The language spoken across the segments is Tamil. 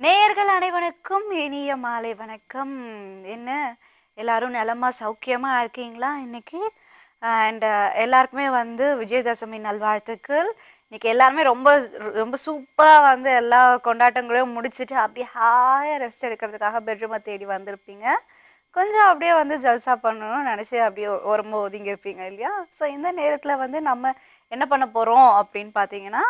நேயர்கள் அனைவருக்கும் இனிய மாலை வணக்கம். என்ன எல்லாரும் நலமா சௌக்கியமா இருக்கீங்களா இன்னைக்கு? அண்ட் எல்லாருக்குமே வந்து விஜயதசமி நல்வாழ்த்துக்கள். இன்னைக்கு எல்லாருமே ரொம்ப ரொம்ப சூப்பராக வந்து எல்லா கொண்டாட்டங்களையும் முடிச்சுட்டு அப்படியே ஹாயாக ரெஸ்ட் எடுக்கிறதுக்காக பெட்ரூமை தேடி வந்திருப்பீங்க. கொஞ்சம் அப்படியே வந்து ஜல்சா பண்ணணும்னு நினச்சி அப்படியே ஓரமா ஒதுங்கியிருப்பீங்க இல்லையா? ஸோ இந்த நேரத்தில் வந்து நம்ம என்ன பண்ண போகிறோம் அப்படின்னு பார்த்தீங்கன்னா,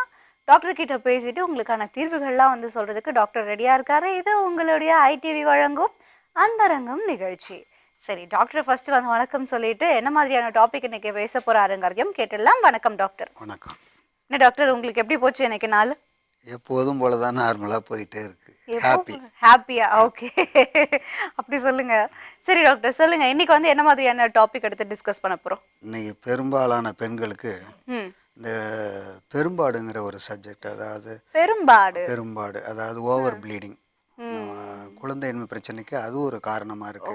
டாக்டர் கிட்ட பேசிட்டு உங்களுக்கான தீர்வுகள்லாம் வந்து சொல்றதுக்கு டாக்டர் ரெடியா இருக்காரு. இது உங்களுடைய ஐடிவி வழங்கும் அந்தரங்கம் நிகழ்ச்சி. சரி, டாக்டர் ஃபர்ஸ்ட் வந்து வணக்கம் சொல்லிட்டு என்ன மாதிரியான டாபிக் இன்னைக்கு பேச போறாருங்கிறதையும் கேட்டுடலாம். வணக்கம் டாக்டர். வணக்கம். என்ன டாக்டர், உங்களுக்கு எப்படி போச்சு இன்னைக்கு நாள்? எப்போதும் போல தான் நார்மலாக போயிட்டே இருக்கு. ஹாப்பியா? ஓகே, அப்படி சொல்லுங்க. சரி டாக்டர், சொல்லுங்க இன்னைக்கு வந்து என்ன மாதிரியான டாபிக் எடுத்து டிஸ்கஸ் பண்ண போறோம்? இன்னைக்கு பெரும்பாலான பெண்களுக்கு இந்த பெரும்பாடுங்கிற ஒரு சப்ஜெக்ட், அதாவது பெரும்பாடு அதாவது ஓவர் ப்ளீடிங், குழந்தையின்மை பிரச்சனைக்கு அது ஒரு காரணமா இருக்கு.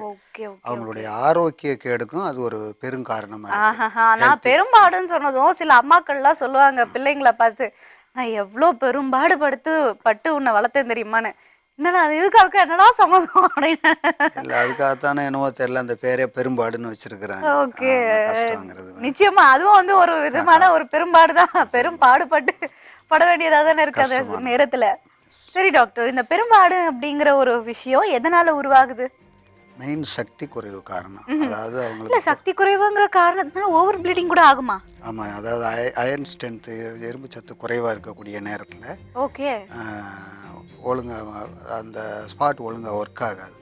அவங்களுடைய ஆரோக்கிய கேடுக்கும் அது ஒரு பெரும் காரணமா இருக்கு. நான் பெரும்பாடுன்னு சொன்னதும் சில அம்மாக்கள்லாம் சொல்லுவாங்க பிள்ளைங்களை பார்த்து, நான் எவ்வளோ பெரும்பாடு பட்டு உன்னை வளர்த்தேன் தெரியுமான்னு. என்னடா அது இதுக்காக என்னடா சம்மதம் அப்படின்னு. இல்லை, அதுக்காகத்தானே என்னவோ தெரியல அந்த பேரே பெரும்பாடுன்னு வச்சிருக்கிறாங்க. ஓகே, நிச்சயமா அதுவும் வந்து ஒரு விதமான ஒரு பெரும்பாடு தான். பெரும் பாடுபட்டு பட வேண்டியதாக தானே இருக்கு அந்த நேரத்துல. சரி டாக்டர், இந்த பெரும்பாடு அப்படிங்கிற ஒரு விஷயம் எதனால உருவாகுது? மெயின் சக்தி குறைவு காரணம். அதாவது அவங்களுக்கு சக்தி குறைவுங்கிற காரணத்தினால ஓவர் ப்ளீடிங் கூட ஆகுமா? ஆமாம், அதாவது அயர்ன் ஸ்ட்ரென்த், இரும்பு சத்து குறைவாக இருக்கக்கூடிய நேரத்தில் ஓகே ஒழுங்காக அந்த ஸ்பாட் ஒழுங்காக ஒர்க் ஆகாது.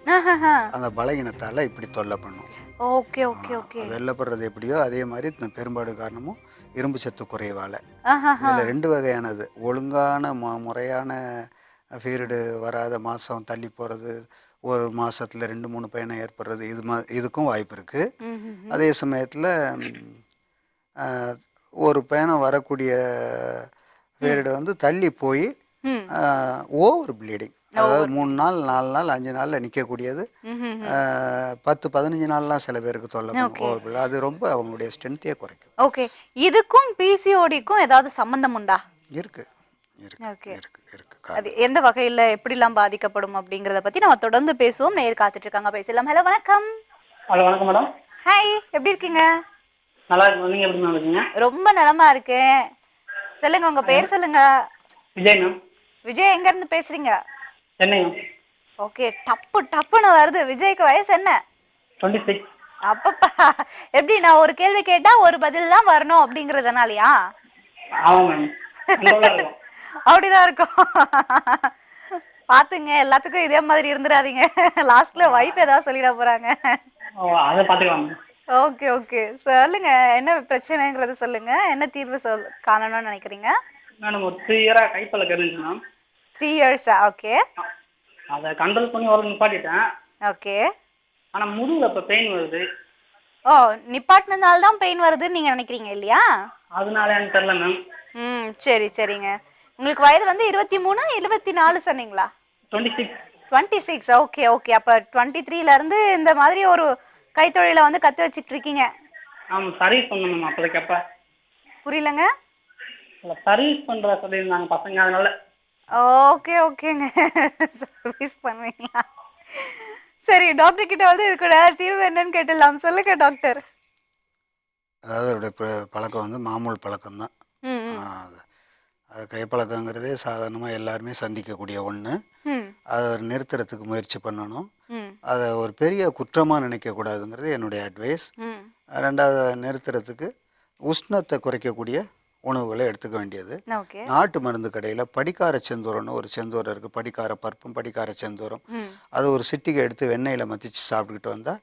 அந்த பலகீனத்தால் இப்படி தொல்லை பண்ணும். Okay okay okay. வெள்ளப்படுறது எப்படியோ அதே மாதிரி பெரும்பாடு காரணமும் இரும்பு சத்து குறைவால். இதில் ரெண்டு வகையானது. ஒழுங்கான முறையான பீரியடு வராத மாதம் தள்ளி போகிறது, ஒரு மாதத்தில் 2-3 பயணம் ஏற்படுறது, இதுக்கும் வாய்ப்பு இருக்குது. அதே சமயத்தில் ஒரு பயணம் வரக்கூடிய பீரியடு வந்து தள்ளி போய் ஓவர் ப்ளீடிங், அதாவது 3 நாள் 4 நாள் 5 நாளில் நிற்கக்கூடியது, 10-15 நாள்லாம் சில பேருக்கு தொல்லை. அது ரொம்ப அவங்களுடைய ஸ்ட்ரென்த்தையே குறைக்கும். ஓகே, இதுக்கும் பிசிஓடிக்கும் ஏதாவது சம்பந்தம் உண்டா? இருக்கு. அது எந்த வகையில் எப்படிலாம் பாதிக்கப்படும் அப்படிங்கிறத பற்றி நம்ம தொடர்ந்து பேசுவோம். நேர் காத்துட்டு இருக்காங்க, பேசலாம். ஹலோ வணக்கம். ஹலோ வணக்கம் மேடம். ஹாய், எப்படி இருக்கீங்க? நல்லா இருக்கு. நீங்க எப்படி இருக்கீங்க? ரொம்ப நலமா இருக்கேன். சொல்லுங்க, உங்க பேர் சொல்லுங்க. விஜய் மேம். விஜய், எங்க இருந்து பேசுறீங்க? சென்னை மேம். ஓகே, டப்புன்னு வருது. விஜய்க்கு வயசு என்ன? 26. அப்பப்பா, எப்படி நான் ஒரு கேள்வி கேட்டா ஒரு பதில் தான் வரணும் அப்படிங்கறதுனாலயா? ஆமா மேம். அப்படிதான் இருக்கும். பாத்துங்க, எல்லாத்துக்கும் இதே மாதிரி இருந்துடாதீங்க. லாஸ்ட்ல வைஃப் ஏதாவது சொல்லிட போறாங்க. அத பாத்துக்கலாம். ஓகே ஓகே, சொல்லுங்க என்ன பிரச்சனைங்கிறது சொல்லுங்க. என்ன தீர்வு காணணும்னு நினைக்கிறீங்க? மேடம், ஒரு 3 இயரா கைப்பழக்கம் இருந்துச்சு மேம். 3 இயர்ஸா? ஓகே. அதை கண்ட்ரோல் பண்ணி ஒரு நிப்பாட்டிட்டேன். ஓகே. ஆனா முதுகுல இப்ப பெயின் வருது. ஓ, நிப்பாட்டினதால தான் பெயின் வருதுன்னு நீங்க நினைக்கிறீங்க இல்லையா? அதனால எனக்கு தெரியல மேம். சரி சரிங்க. உங்களுக்கு வயது வந்து 23 24 சொன்னீங்களா? 26. 26. Okay okay. அப்ப 23ல இருந்து இந்த மாதிரி ஒரு கைத்தொழில வந்து கத்து வச்சிட்டு இருக்கீங்க. ஆமா, சர்வீஸ் பண்ணணும் மேம். அப்போதைக்கப்ப புரியலங்க. இல்ல, சர்வீஸ் பண்ற சொல்லியிருந்தாங்க பசங்க, அதனால. ஓகே ஓகேங்க, சர்வீஸ் பண்ணுவீங்களா? சரி, டாக்டர் கிட்ட வந்து இதுக்கு தீர்வு என்னன்னு கேட்டுடலாம். சொல்லுங்க டாக்டர். அதாவது அவருடைய பழக்கம் வந்து மாமூல் பழக்கம் தான். கைப்பழக்கங்கிறதே சாதாரணமாக எல்லாருமே சந்திக்கக்கூடிய ஒன்று. அதை நிறுத்துறதுக்கு முயற்சி பண்ணணும். அதை ஒரு பெரிய குற்றமாக நினைக்கக்கூடாதுங்கிறது என்னுடைய அட்வைஸ். ரெண்டாவது, நிறுத்துறதுக்கு உஷ்ணத்தை குறைக்கக்கூடிய உணவுகளை எடுத்துக்க வேண்டியது. நாட்டு மருந்து கடையில் படிக்கார செந்தூரம்னு ஒரு செந்தூரம் இருக்குது. படிக்கார பருப்பும் படிக்கார செந்தூரம், அது ஒரு சிட்டிகை எடுத்து வெண்ணெயில் மத்திச்சு சாப்பிட்டுக்கிட்டு வந்தால்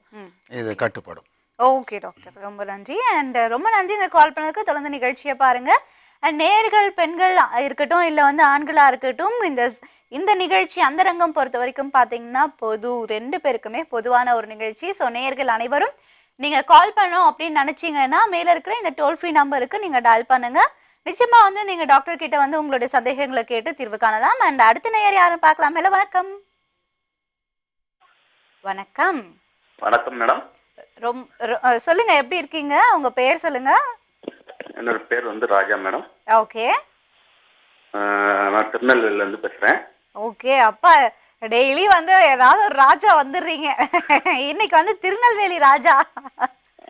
இது கட்டுப்படும். ஓகே டாக்டர், ரொம்ப நன்றி. அண்ட் ரொம்ப நன்றி இங்கே கால் பண்ணதுக்கு. தொடர்ந்து நிகழ்ச்சியை பாருங்கள். அண்ட் நேர்கள் பெண்கள் இருக்கட்டும், இல்லை வந்து ஆண்களாக இருக்கட்டும், இந்த நிகழ்ச்சி அந்தரங்கம் பொறுத்த வரைக்கும் பார்த்தீங்கன்னா ரெண்டு பேருக்குமே பொதுவான ஒரு நிகழ்ச்சி. ஸோ நேர்கள் அனைவரும் நீங்கள் கால் பண்ணோம் அப்படின்னு நினச்சிங்கன்னா மேலே இருக்கிற இந்த டோல் ஃப்ரீ நம்பருக்கு நீங்கள் டயல் பண்ணுங்கள். நிச்சயமாக வந்து நீங்கள் டாக்டர் கிட்ட வந்து உங்களுடைய சந்தேகங்களை கேட்டு தீர்வு காணலாம். அண்ட் அடுத்த நேயர் யாரும் பார்க்கலாம். ஹலோ வணக்கம். வணக்கம். வணக்கம் மேடம். சொல்லுங்க, எப்படி இருக்கீங்க? உங்க பேர் சொல்லுங்க. என்னோட பேர் வந்து ராஜா மேடம். ஓகே. நான் திருநெல்வேலியில இருந்து பேசுறேன். ஓகே, அப்பா டெய்லி வந்து ஏதாவது ஒரு ராஜா வந்துடுறீங்க. இன்னைக்கு வந்து திருநெல்வேலி ராஜா.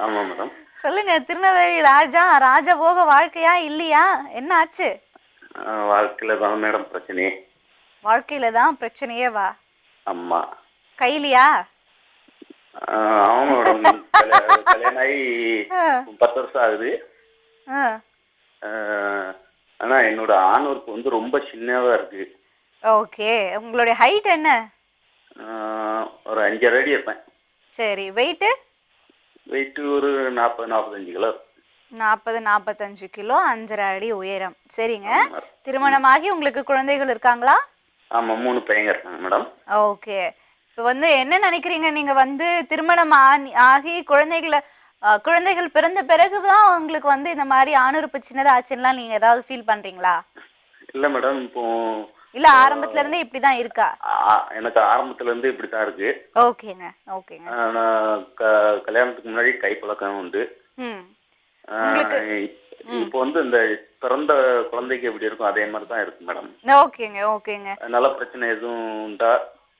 ஆமாம் மேடம். சொல்லுங்க, திருநெல்வேலி ராஜா ராஜபோக வாழ்க்கையா இல்லையா? என்ன ஆச்சு? வாழ்க்கையில் தான் மேடம் பிரச்சனை. வாழ்க்கையில தான் பிரச்சனையே வா? ஆமாம். கையிலையா? ஆமாம் மேடம். கல்யாணம் ஆகி 10 வருஷம் ஆகுது. ஆ. ஆனால் என்னோட ஆணூருக்கு வந்து ரொம்ப சின்னதாக இருக்கு. ஓகே, உங்களுடைய ஹைட் என்ன? ஒரு 5 அடி இருப்பேன். சரி, வெயிட்டு? வெயிட்டு ஒரு 40-45 கிலோ. 40-45 கிலோ, 5.5 அடி உயரம். சரிங்க. திருமணமாகி உங்களுக்கு குழந்தைகள் இருக்காங்களா? ஆமாம், 3 பையங்க இருக்காங்க மேடம். ஓகே. இப்போ வந்து என்ன நினைக்கிறீங்க, நீங்க வந்து திருமணம் ஆகி குழந்தைகள் பிறந்த பிறகுதான் உங்களுக்கு வந்து இந்த மாதிரி ஆணுறுப்பு சின்னதா ஆச்சுன்னா நீங்க ஏதாவது ஃபீல் பண்றீங்களா? இல்லை மேடம், இப்போ இல்ல ஆரம்பத்துல இருந்தே இப்படிதான் இருக்கா? எனக்கு ஆரம்பத்துலேருந்து இப்படி தான் இருக்கு. ஓகேங்க, ஓகேங்க. நான் கல்யாணத்துக்கு முன்னாடி கைப்பழக்கம் உண்டு. ம். உங்களுக்கு இப்போ வந்து இந்த பிறந்த குழந்தைக்கு எப்படி இருக்கும் அதே மாதிரி தான் இருக்கு மேடம். ஓகேங்க, ஓகேங்க. அதனால பிரச்சனை எதுவும் உண்டா?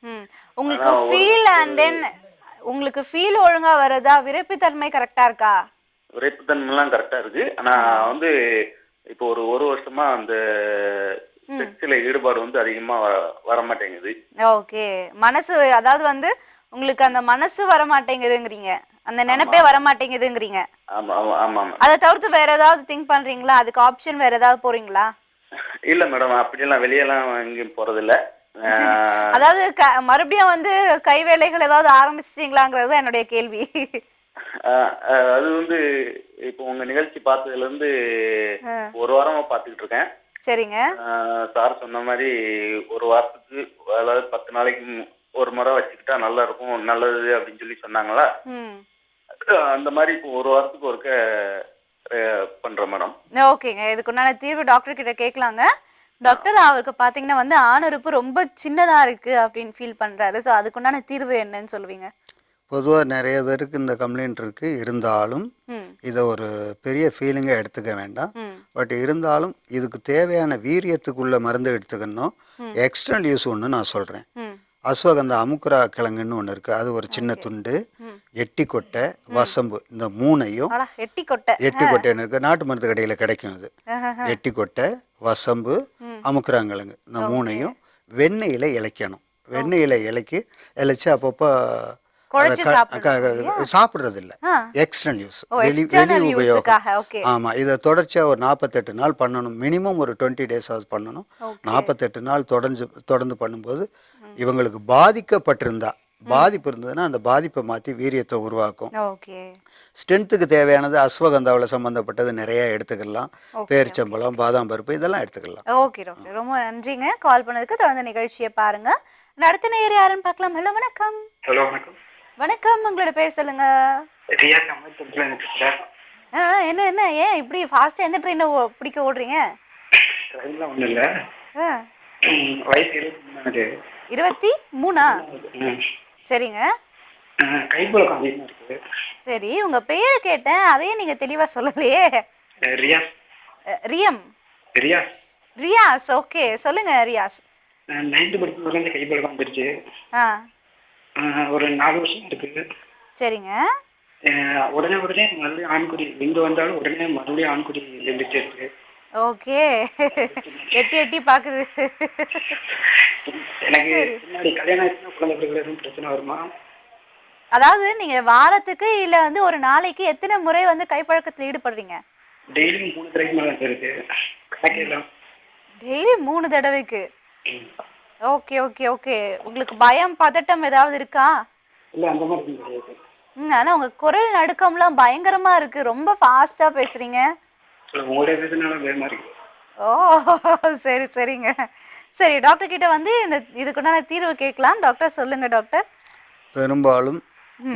ம். உங்களுக்கு ஃபீல் அண்ட் தென் உங்களுக்கு ஃபீல் ஒழுங்கா வருதா? விரைப்புத்தன்மை கரெக்டா இருக்கா? விரைப்புத்தன்மைலாம் கரெக்டா இருக்கு. ஆனா வந்து இப்போ ஒரு வருஷமா அந்த செக்ஸ்ல ஈடுபாடு வந்து அதிகமா வர மாட்டேங்குது. ஓகே. மனசு, அதாவது வந்து உங்களுக்கு அந்த மனசு வர மாட்டேங்குதுங்கிறீங்க, அந்த நினைப்பே வர மாட்டேங்குதுங்கிறீங்க. ஆமா ஆமா ஆமா. அதை தவிர்த்து வேற ஏதாவது திங்க் பண்றீங்களா? அதுக்கு ஆப்ஷன் வேற ஏதாவது போறீங்களா? இல்ல மேடம், அப்படியெல்லாம் வெளியெல்லாம் எங்கேயும் போறதில்ல. அதாவது மறுபடியும் வந்து கை வேலைகள் ஏதாவது ஆரம்பிச்சிட்டீங்களாங்கிறது என்னுடைய கேள்வி. அது வந்து இப்போ உங்க நிகழ்ச்சி பார்த்ததுல இருந்து ஒரு வாரமா பார்த்துக்கிட்டு இருக்கேன். சரிங்க. சார் சொன்ன மாதிரி ஒரு வாரத்துக்கு, அதாவது 10 நாளைக்கு ஒரு முறை வச்சுக்கிட்டா நல்லா இருக்கும், நல்லது அப்படின்னு சொல்லி சொன்னாங்களா. அந்த மாதிரி இப்போ ஒரு வாரத்துக்கு ஒருக்க பண்றேன் மேடம். ஓகேங்க. இதுக்கு உண்டான தீர்வு டாக்டர் கிட்ட கேட்கலாங்க. டாக்டர், அவருக்கு பாத்தீங்கன்னா வந்து ஆணுறுப்பு ரொம்ப சின்னதா இருக்கு அப்படின்னு ஃபீல் பண்றாரு. ஸோ அதுக்குண்டான தீர்வு என்னன்னு சொல்லுவீங்க? பொதுவாக நிறைய பேருக்கு இந்த கம்ப்ளைண்ட் இருக்குது. இருந்தாலும் இதை ஒரு பெரிய ஃபீலிங்காக எடுத்துக்க வேண்டாம். பட் இருந்தாலும் இதுக்கு தேவையான வீரியத்துக்குள்ள மருந்து எடுத்துக்கணும். எக்ஸ்டர்னல் யூஸ் ஒன்று நான் சொல்கிறேன். அஸ்வகந்தா அமுக்குரா கிழங்குன்னு ஒன்று இருக்குது. அது ஒரு சின்ன துண்டு, எட்டிக்கொட்டை, வசம்பு, இந்த மூணையும். எட்டிக்கொட்டைன்னு இருக்குது, நாட்டு மருந்து கடையில் கிடைக்கும். அது எட்டிக்கொட்டை, வசம்பு, அமுக்குராங்கிழங்கு, இந்த மூணையும் வெண்ணெயில் இழைக்கணும். வெண்ணெயில் இழைச்சி அப்பப்போ சாப்பிடுறது இல்ல, எக்ஸ்டர்னல் யூஸ், வெளி உபயோகம். ஆமா, இதை தொடர்ச்சியா ஒரு 48 நாள் பண்ணணும். மினிமம் ஒரு 20 days பண்ணணும். 48 நாள் தொடர்ந்து பண்ணும்போது இவங்களுக்கு பாதிப்பு இருந்ததுன்னா அந்த பாதிப்பை மாற்றி வீரியத்தை உருவாக்கும். ஸ்ட்ரென்த்துக்கு தேவையானது அஸ்வகந்தாவில் சம்பந்தப்பட்டது நிறைய எடுத்துக்கலாம். பேரிச்சம்பழம், பாதாம் பருப்பு, இதெல்லாம் எடுத்துக்கலாம். ஓகே டாக்டர், ரொம்ப நன்றிங்க கால் பண்ணதுக்கு. தொடர்ந்து நிகழ்ச்சியை பாருங்க. அடுத்த நேயர் யாருன்னு பார்க்கலாம். ஹலோ, வணக்கம். ஹலோ, வணக்கம். வணக்கம், உங்களோட பேர் சொல்லுங்க. என்ன என்ன ஏன் இப்படி ஃபாஸ்டா எந்த ட்ரெயினை பிடிக்க ஓடுறீங்க? ட்ரெயின்லாம் ஒன்றும் இல்லை, வயசு 23. சரிங்க. கைப்பழக்கம் அதிகமாக இருக்குது. சரி, உங்க பெயர் கேட்டேன், அதையே நீங்க தெளிவா சொல்லலையே. ரியாஸ். ரியாஸ். ரியாஸ், ஓகே, சொல்லுங்க ரியாஸ். 9th படிக்கும்போது கைப்பழக்கம் வந்துருச்சு. ஒரு 4 வருஷம் இருக்குது. சரிங்க. உடனே மறுபடியும் ஆண்குடி எங்க வந்தாலும் உடனே மறுபடியும் ஆண்குடி எழுந்துட்டே இருக்கு. ஓகே, எட்டி பாக்குது. எனக்கு முன்னாடி கல்யாணம் ஆச்சுன்னா குழந்தை பிறகு எதுவும் பிரச்சனை வருமா? அதாவது நீங்க வாரத்துக்கு இல்ல வந்து ஒரு நாளைக்கு எத்தனை முறை வந்து கைப்பழக்கத்துல ஈடுபடுறீங்க? டெய்லி 3 தடவைக்கு மேல இருக்கு. கணக்கெல்லாம் டெய்லி 3 தடவைக்கு. Okay okay okay. உங்களுக்கு பயம், பதட்டம் ஏதாவது இருக்கா? இல்ல, அந்த மாதிரி கிடையாது. ஆனா உங்க குரல் நடுக்கம்லாம் பயங்கரமா இருக்கு, ரொம்ப ஃபாஸ்டா பேசுறீங்க. உங்களுடைய பேசுனால வேகமா இருக்கு. ஓ, சரி சரிங்க. சரி, டாக்டர் கிட்ட வந்து இதுக்குண்டான தீர்வு கேட்கலாம். டாக்டர் சொல்லுங்க டாக்டர். பெரும்பாலும்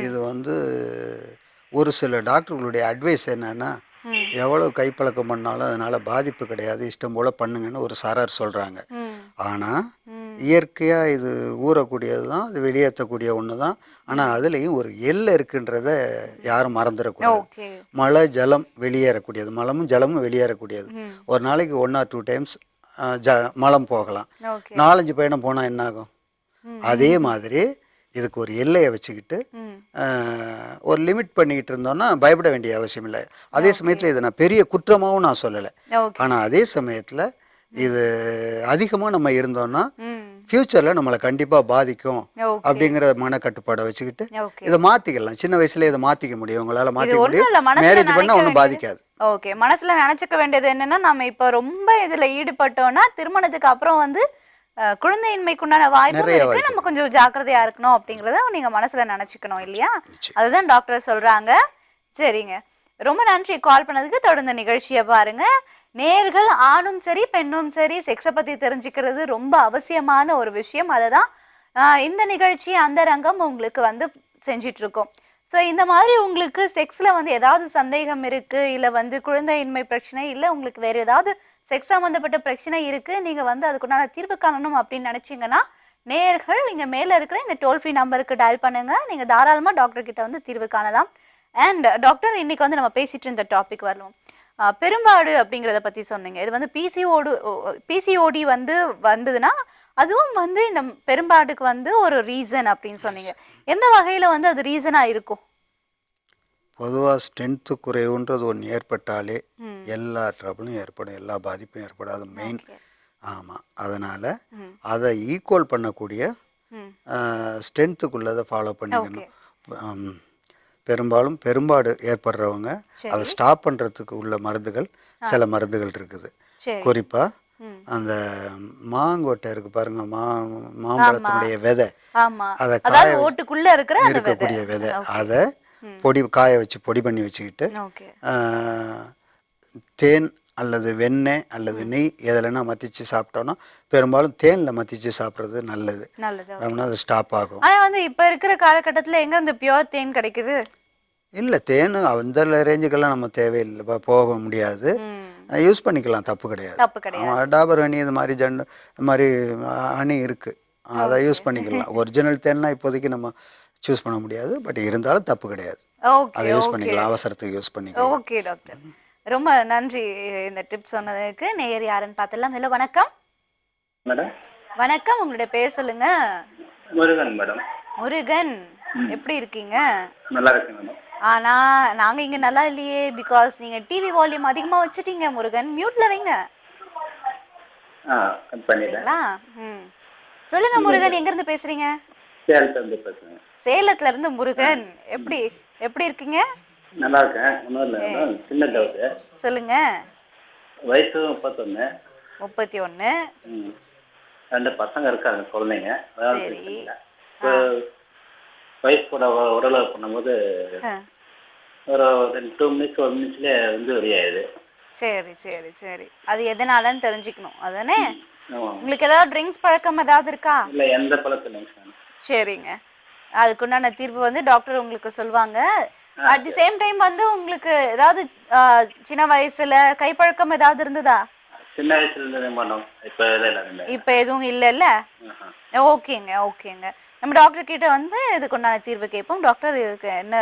இது வந்து ஒரு சில டாக்டர்களுடைய அட்வைஸ் என்னன்னா, எவ்வளவு கைப்பழக்கம் பண்ணாலும் அதனால பாதிப்பு கிடையாது, இஷ்டம் போல பண்ணுங்கன்னு ஒரு சாரார் சொல்றாங்க. ஆனா இயற்கையா இது ஊறக்கூடியது தான், அது வெளியேற்றக்கூடிய ஒன்று தான். ஆனால் அதுலேயும் ஒரு எல்லை இருக்குன்றத யாரும் மறந்துடக்கூடாது. மழை ஜலம் வெளியேறக்கூடியது, மலமும் ஜலமும் வெளியேறக்கூடியது. ஒரு நாளைக்கு 1 or 2 times மலம் போகலாம். ஓகே. 4-5 பயணம் போனால் என்ன ஆகும்? அதே மாதிரி இதுக்கு ஒரு எல்லையை வச்சுக்கிட்டு ஒரு லிமிட் பண்ணிக்கிட்டு இருந்தோம்னா பயப்பட வேண்டிய அவசியம் இல்லை. அதே சமயத்தில் இதை நான் பெரிய குற்றமாகவும் நான் சொல்லலை. ஓகே. ஆனால் அதே சமயத்தில் இது அதிகமாக நம்ம இருந்தோம்னா ஃப்யூச்சரில் நம்மளை கண்டிப்பாக பாதிக்கும் ஓகே. அப்படிங்கிற மனக்கட்டுப்பாடை வச்சுக்கிட்டு ஓகே. இதை மாற்றிக்கலாம். சின்ன வயசுல இதை மாற்றிக்க முடியும், உங்களால் இது மாற்றிக்க ஒண்ணும் இல்ல, முடியும். மனசுல மேரேஜ் பண்ணால் நினைக்க ஒன்றும் வேண்டியது. பாதிக்காது. ஓகே. மனசுல நினைச்சுக்க வேண்டியது என்னன்னா, நம்ம இப்ப ரொம்ப இதுல ஈடுபட்டோம்னா திருமணத்துக்கு அப்புறம் வந்து குழந்தையின்மைக்குண்டான வாய்ப்பும் நிறைய இருக்கு. வாய்ப்பு. நம்ம கொஞ்சம் ஜாக்கிரதையா இருக்கணும் அப்படிங்கறத நீங்க மனசுல நினைச்சுக்கணும் இல்லையா? அதுதான் டாக்டர் சொல்றாங்க. சரிங்க, ரொம்ப நன்றி கால் பண்ணதுக்கு. தொடர்ந்து நிகழ்ச்சியை பாருங்க. நேர்கள் ஆணும் சரி பெண்ணும் சரி செக்ஸை பத்தி தெரிஞ்சுக்கிறது ரொம்ப அவசியமான ஒரு விஷயம். அதை தான் இந்த நிகழ்ச்சி அந்த ரங்கம் உங்களுக்கு வந்து செஞ்சிட்டு இருக்கோம். ஸோ இந்த மாதிரி உங்களுக்கு செக்ஸில் வந்து ஏதாவது சந்தேகம் இருக்குது, இல்லை வந்து குழந்தையின்மை பிரச்சனை, இல்லை உங்களுக்கு வேறு ஏதாவது செக்ஸ் சம்மந்தப்பட்ட பிரச்சனை இருக்குது, நீங்கள் வந்து அதுக்குண்டான தீர்வு காணணும் அப்படின்னு நினச்சிங்கன்னா நேயர்கள் நீங்கள் மேலே இருக்கிற இந்த டோல் ஃப்ரீ நம்பருக்கு டயல் பண்ணுங்கள். நீங்கள் தாராளமாக டாக்டர் கிட்ட வந்து தீர்வு காணலாம். அண்ட் டாக்டர், இன்றைக்கி வந்து நம்ம பேசிகிட்டு இருந்த டாபிக் வரலாம், பெரும்பாடு அப்படிங்கிறத பற்றி சொன்னீங்க. இது வந்து பிசிஓடி வந்து வந்ததுன்னா அதுவும் வந்து இந்த பெரும்பாடுக்கு வந்து ஒரு ரீசன் அப்படின்னு சொன்னீங்க. எந்த வகையில் வந்து அது ரீசனாக இருக்கும்? பொதுவாக ஸ்ட்ரென்த்து குறைவுன்றது ஒன்று ஏற்பட்டாலே எல்லா ட்ரபிளும் ஏற்படும், எல்லா பாதிப்பும் ஏற்படும். அது மெயின். ஆமாம். அதனால் அதை ஈக்குவல் பண்ணக்கூடிய ஸ்ட்ரென்த்துக்குள்ளதை ஃபாலோ பண்ணிக்கணும். பெரும்பாலும் பெரும்பாடு ஏற்படுறவங்க அதை ஸ்டாப் பண்ணுறதுக்கு உள்ள மருந்துகள், சில மருந்துகள் இருக்குது. குறிப்பாக அந்த மாங்கொட்டை இருக்கு பாருங்க, மாம்பழத்தினுடைய விதை, அதை ஓட்டுக்குள்ள இருக்கக்கூடிய விதை, அதை காய வச்சு பொடி பண்ணி வச்சுக்கிட்டு தேன் அல்லது வெண்ணெய் அல்லது நெய் எதுலன்னா மத்திச்சு சாப்பிட்டோம்னா, பெரும்பாலும் தேனில் மத்திச்சு சாப்பிட்றது நல்லது. அப்படின்னா அது ஸ்டாப் ஆகும். ஆனால் வந்து இப்போ இருக்கிற காலகட்டத்தில் எங்கே இந்த பியோர் தேன் கிடைக்குது? இல்லை, தேன் அந்த ரேஞ்சுக்கெல்லாம் நம்ம தேவையில்லை, போக முடியாது. யூஸ் பண்ணிக்கலாம், தப்பு கிடையாது. டாபர் ஹனி இது மாதிரி இது மாதிரி ஹனி இருக்குது, அதை யூஸ் பண்ணிக்கலாம். ஒரிஜினல் தேன்னா இப்போதைக்கு நம்ம சூஸ் பண்ண முடியாது, பட் இருந்தாலும் தப்பு கிடையாது. அதை யூஸ் பண்ணிக்கலாம், அவசரத்துக்கு யூஸ் பண்ணிக்கலாம். ஓகே டாக்டர், ரொம்ப நன்றி இந்த டிப்ஸ் சொன்னதுக்கு. நேயர் யாருன்னு பார்த்துடலாம். ஹலோ, வணக்கம். மேடம் வணக்கம், உங்களுடைய பேர் சொல்லுங்க. முருகன் மேடம். முருகன், எப்படி இருக்கீங்க? நல்லா இருக்கேன் மேடம். ஆனா நாங்க இங்க நல்லா இல்லையே, பிகாஸ் நீங்க டிவி வால்யூம் அதிகமா வச்சுட்டீங்க. முருகன், மியூட்ல வைங்க. கட் பண்ணிட்டேன். சொல்லுங்க முருகன், எங்க இருந்து பேசுறீங்க? சேலத்துல இருந்து பேசுறேன். சேலத்துல இருந்து முருகன், எப்படி இருக்கீங்க? நல்லா இருக்கேன். ஒன்றும் இல்லை, சின்ன டவுட். சொல்லுங்க. வயசு 31. 31. 2 பசங்க இருக்காங்க, குழந்தைங்க. சரி. வயசு கூட உடலுறவு பண்ணும்போது ஒரு 2 மினிட்ஸ் 1 மினிட்ஸ்ல வந்து வெளியாயிடுது. சரி சரி சரி, அது எதனாலன்னு தெரிஞ்சுக்கணும் அதானே? உங்களுக்கு ஏதாவது ட்ரிங்க்ஸ் பழக்கம் ஏதாவது இருக்கா? இல்லை, எந்த பழக்கம் இல்லைங்க. சரிங்க, அதுக்குண்டான தீர்வு வந்து டாக்டர் உங்களுக்கு சொல்லுவாங்க. அட் தி சேம் டைம் வந்து உங்களுக்கு ஏதாவது சின்ன வயசுல கைப்பழக்கம் ஏதாவது இருந்ததா? சின்ன வயசுல இருந்தது மேடம். இப்போ எதுவும் இல்லைல்ல? ஓகேங்க. நம்ம டாக்டர் கிட்ட வந்து இதுக்குண்டான தீர்வு கேட்போம். டாக்டர், இதுக்கு என்ன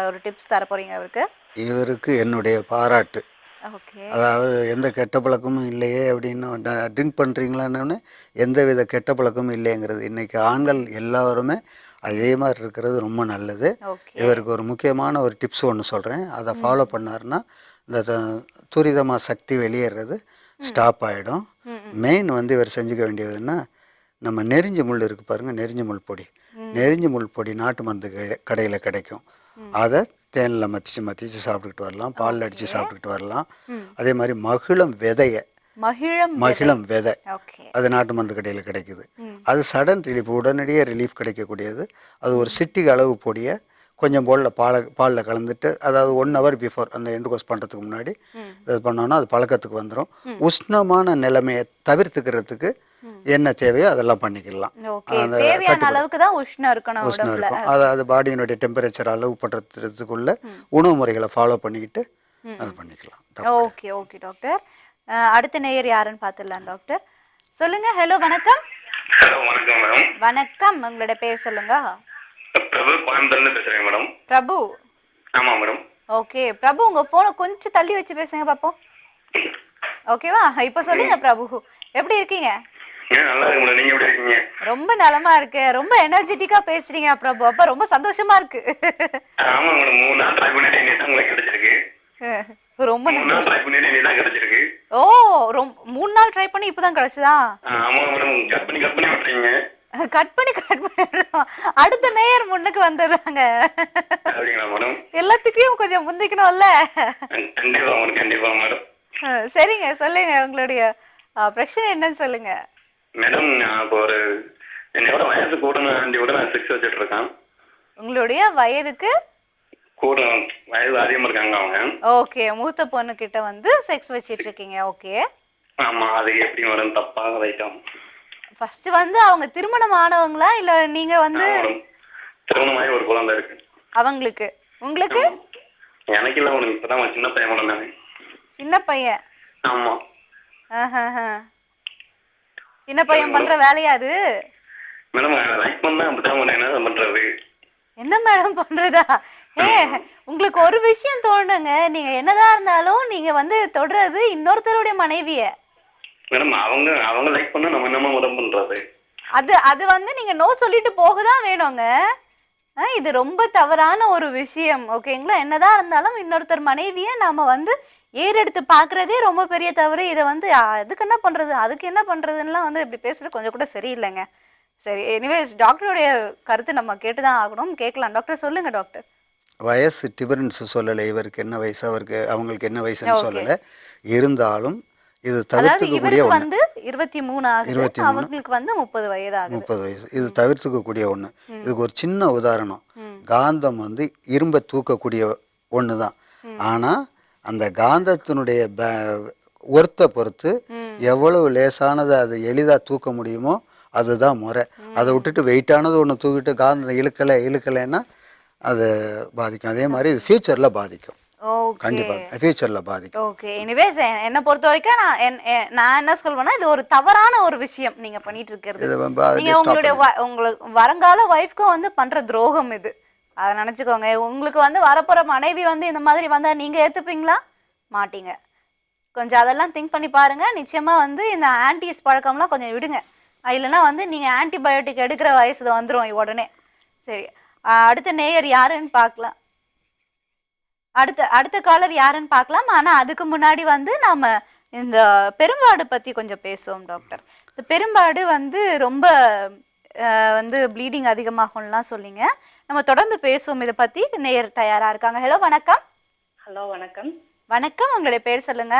ஒரு டிப்ஸ் தர போறீங்க அவருக்கு? இவருக்கு என்னுடைய பாராட்டு. ஓகே. அதாவது எந்த கெட்ட பழக்கமும் இல்லையே அப்படின்னு, ட்ரிங்க் பண்ணுறீங்களான்னு எந்த வித கெட்ட பழக்கமும் இல்லைங்கிறது. இன்றைக்கி ஆண்கள் எல்லாருமே அதே மாதிரி இருக்கிறது ரொம்ப நல்லது. இவருக்கு ஒரு முக்கியமான ஒரு டிப்ஸ் ஒன்று சொல்கிறேன், அதை ஃபாலோ பண்ணாருன்னா இந்த துரிதமாக சக்தி வெளியேறது ஸ்டாப் ஆகிடும். மெயின் வந்து இவர் செஞ்சுக்க வேண்டியதுன்னா, நம்ம நெறிஞ்சி முள் இருக்குது பாருங்கள், நெறிஞ்சி முள் பொடி. நெறிஞ்சி முள் பொடி நாட்டு மருந்து கடையில் கிடைக்கும். அதை தேனில் மத்திச்சு சாப்பிட்டுக்கிட்டு வரலாம், பாலில் அடித்து சாப்பிட்டுக்கிட்டு வரலாம். அதே மாதிரி மகிழம் விதை, அது நாட்டு மருந்து கடையில் கிடைக்குது. அது சடன் ரிலீஃப், உடனடியாக ரிலீஃப் கிடைக்கக்கூடியது. அது ஒரு சிட்டிக்கு அளவு பொடியை கொஞ்சம் பாலில் கலந்துட்டு, அதாவது 1 hour பிஃபோர் அந்த எண்டுகோஸ் பண்ணுறதுக்கு முன்னாடி இது பண்ணோன்னா அது பழக்கத்துக்கு வந்துடும். உஷ்ணமான நிலைமையை தவிர்த்துக்கிறதுக்கு என்ன தேவையோ அதெல்லாம் பண்ணிக்கலாம். உஷ்ணம் இருக்கும். அதாவது பாடியினுடைய டெம்பரேச்சர் அளவு பண்ணுறதுக்குள்ள உணவு முறைகளை ஃபாலோ பண்ணிக்கிட்டு அது பண்ணிக்கலாம். ஓகே டாக்டர், அடுத்த நேயர் யாருன்னு பார்த்துடலாம். டாக்டர் சொல்லுங்க. ஹலோ, வணக்கம். வணக்கம் மேடம். வணக்கம், உங்களோட பேர் சொல்லுங்க. பிரபு, கோயம்புத்தூர்ல பேசுறேன் மேடம். பிரபு? ஆமா மேடம். ஓகே பிரபு, உங்க போனை கொஞ்சம் தள்ளி வச்சு பேசுங்க பாப்போம். ஓகேவா? இப்போ சொல்லுங்க பிரபு, எப்படி இருக்கீங்க? நல்லா இருக்கு மேடம். நீங்க எப்படி இருக்கீங்க? ரொம்ப நலமா இருக்கு. ரொம்ப எனர்ஜெட்டிக்கா பேசுறீங்க பிரபு. அப்ப ரொம்ப சந்தோஷமா இருக்கு. ஆமா மேடம். 3 நாள் ட்ரை பண்ணிட்டு இன்னைக்கு உங்களுக்கு கிடைச்சிருக்கு. ரொம்ப 3 நாள் ட்ரை பண்ணிட்டு இன்னைக்கு தான் கிடைச்சிருக்கு. ஓ 3 நாள் ட்ரை பண்ணி இப்பதான் கிடைச்சதா? ஆமா மேடம். கட் பண்ணி விட்டுறீங்க. கட் பண்ணி அடுத்த நேயர் முன்னுக்கு வந்துடுறாங்க. அப்படிங்களா மேடம்? எல்லாத்துக்கும் கொஞ்சம் முந்திக்கணும்ல. கண்டிப்பா மேடம். சரிங்க, சொல்லுங்க உங்களுடைய பிரச்சனை என்னன்னு சொல்லுங்க. மேடம் நான் இப்போ என்னோட வயசு கூட நான் 6 வச்சுட்டு இருக்கேன். உங்களுடைய வயதுக்கு கூட வயது அதிகமா இருக்காங்க அவங்க. ஓகே, மூத்த பொண்ணு கிட்ட வந்து செக்ஸ் வச்சிட்டு இருக்கீங்க. ஓகே, ஆமா. அது எப்படி மேடம்? தப்பா ரைட்டா? ஃபர்ஸ்ட் வந்து அவங்க திருமணம் ஆனவங்களா இல்ல நீங்க வந்து? திருமணமாயி ஒரு குழந்தை இருக்கு அவங்களுக்கு. உங்களுக்கு? எனக்கு இல்ல மேடம். இப்பதான் சின்ன பையன் மேடம். நான் சின்ன பையன். ஆமா. சின்ன பையன் பண்ற வேலையா அது? மேடம் லைக் பண்ணா அப்படிதான் மேடம். என்ன பண்றது? என்ன மேடம் பண்றதா? உங்களுக்கு ஒரு விஷயம் தோணுங்க, நீங்க என்னதான் இருந்தாலும் நீங்க வந்து தொடர்றது இன்னொருத்தருடைய மனைவிய. மேடம் அவங்க லைக் பண்ணா நம்ம என்னமா மேடம் பண்றது? அது வந்து நீங்க நோ சொல்லிட்டு போகதான் வேணுங்க. இது ரொம்ப தவறான ஒரு விஷயம். ஓகேங்களா? என்னதான் இருந்தாலும் இன்னொருத்தர் மனைவிய நாம வந்து ஏறெடுத்து பாக்குறதே ரொம்ப பெரிய தவறு. இதை வந்து அதுக்கு என்ன பண்றது, அதுக்கு என்ன பண்றதுன்னா வந்து இப்படி பேசுறது கொஞ்சம் கூட சரியில்லைங்க. சரி, எனிவேஸ் டாக்டருடைய கருத்து நம்ம கேட்டுதான் ஆகணும். கேட்கலாம். டாக்டர் சொல்லுங்க. டாக்டர் வயசு டிஃபரன்ஸ் சொல்லலை. இவருக்கு என்ன வயசு, அவங்களுக்கு என்ன வயசுன்னு சொல்லலை. இருந்தாலும் இது தவிர்த்துக்கக்கூடிய ஒன்று. வந்து 23 ஆகுது, அவங்களுக்கு வந்து 30 வயது ஆகுது. 30 வயசு. இது தவிர்த்துக்கக்கூடிய ஒன்று. இதுக்கு ஒரு சின்ன உதாரணம். காந்தம் வந்து இரும்பை தூக்கக்கூடிய ஒன்று தான். ஆனால் அந்த காந்தத்தினுடைய ஒர்த்தை பொறுத்து எவ்வளவு லேசானதை அது எளிதாக தூக்க முடியுமோ அதுதான் முறை. அதை விட்டுட்டு வெயிட்டானது ஒன்று தூக்கிட்டு காந்தம் இழுக்கலைன்னா அது பாதிக்கும். அதே மாதிரி இது ஃபியூச்சரில் பாதிக்கும். கண்டிப்பாக ஃபியூச்சரில் பாதிக்கும். ஓகே, எனிவேஸ் என்னை பொறுத்த வரைக்கும் நான் என்ன சொல்வேன்னா, இது ஒரு தவறான ஒரு விஷயம் நீங்க பண்ணிட்டு இருக்கிறது. நீங்க உங்களுக்கு வருங்கால ஒய்ஃப்க்கும் வந்து பண்ற துரோகம் இது. அதை நினைச்சுக்கோங்க. உங்களுக்கு வந்து வரப்போற மனைவி வந்து இந்த மாதிரி வந்தா நீங்க ஏத்துப்பீங்களா? மாட்டீங்க. கொஞ்சம் அதெல்லாம் திங்க் பண்ணி பாருங்க. நிச்சயமா வந்து இந்த ஆன்டிஸ் பழக்கம்லாம் கொஞ்சம் விடுங்க. இல்லைன்னா வந்து நீங்க ஆன்டிபயோட்டிக் எடுக்கிற வயசு வந்துடும் உடனே. சரி, அடுத்த நேயர் யாருன்னு பார்க்கலாம். அடுத்த காலர் யாருன்னு பார்க்கலாம். ஆனால் அதுக்கு முன்னாடி வந்து நாம் இந்த பெரும்பாடு பற்றி கொஞ்சம் பேசுவோம் டாக்டர். இந்த பெரும்பாடு வந்து ரொம்ப வந்து ப்ளீடிங் அதிகமாகும்லாம் சொல்லிங்க. நம்ம தொடர்ந்து பேசுவோம் இதை பற்றி. நேயர் தயாராக இருக்காங்க. ஹலோ, வணக்கம். ஹலோ, வணக்கம். வணக்கம், உங்களுடைய பேர் சொல்லுங்க.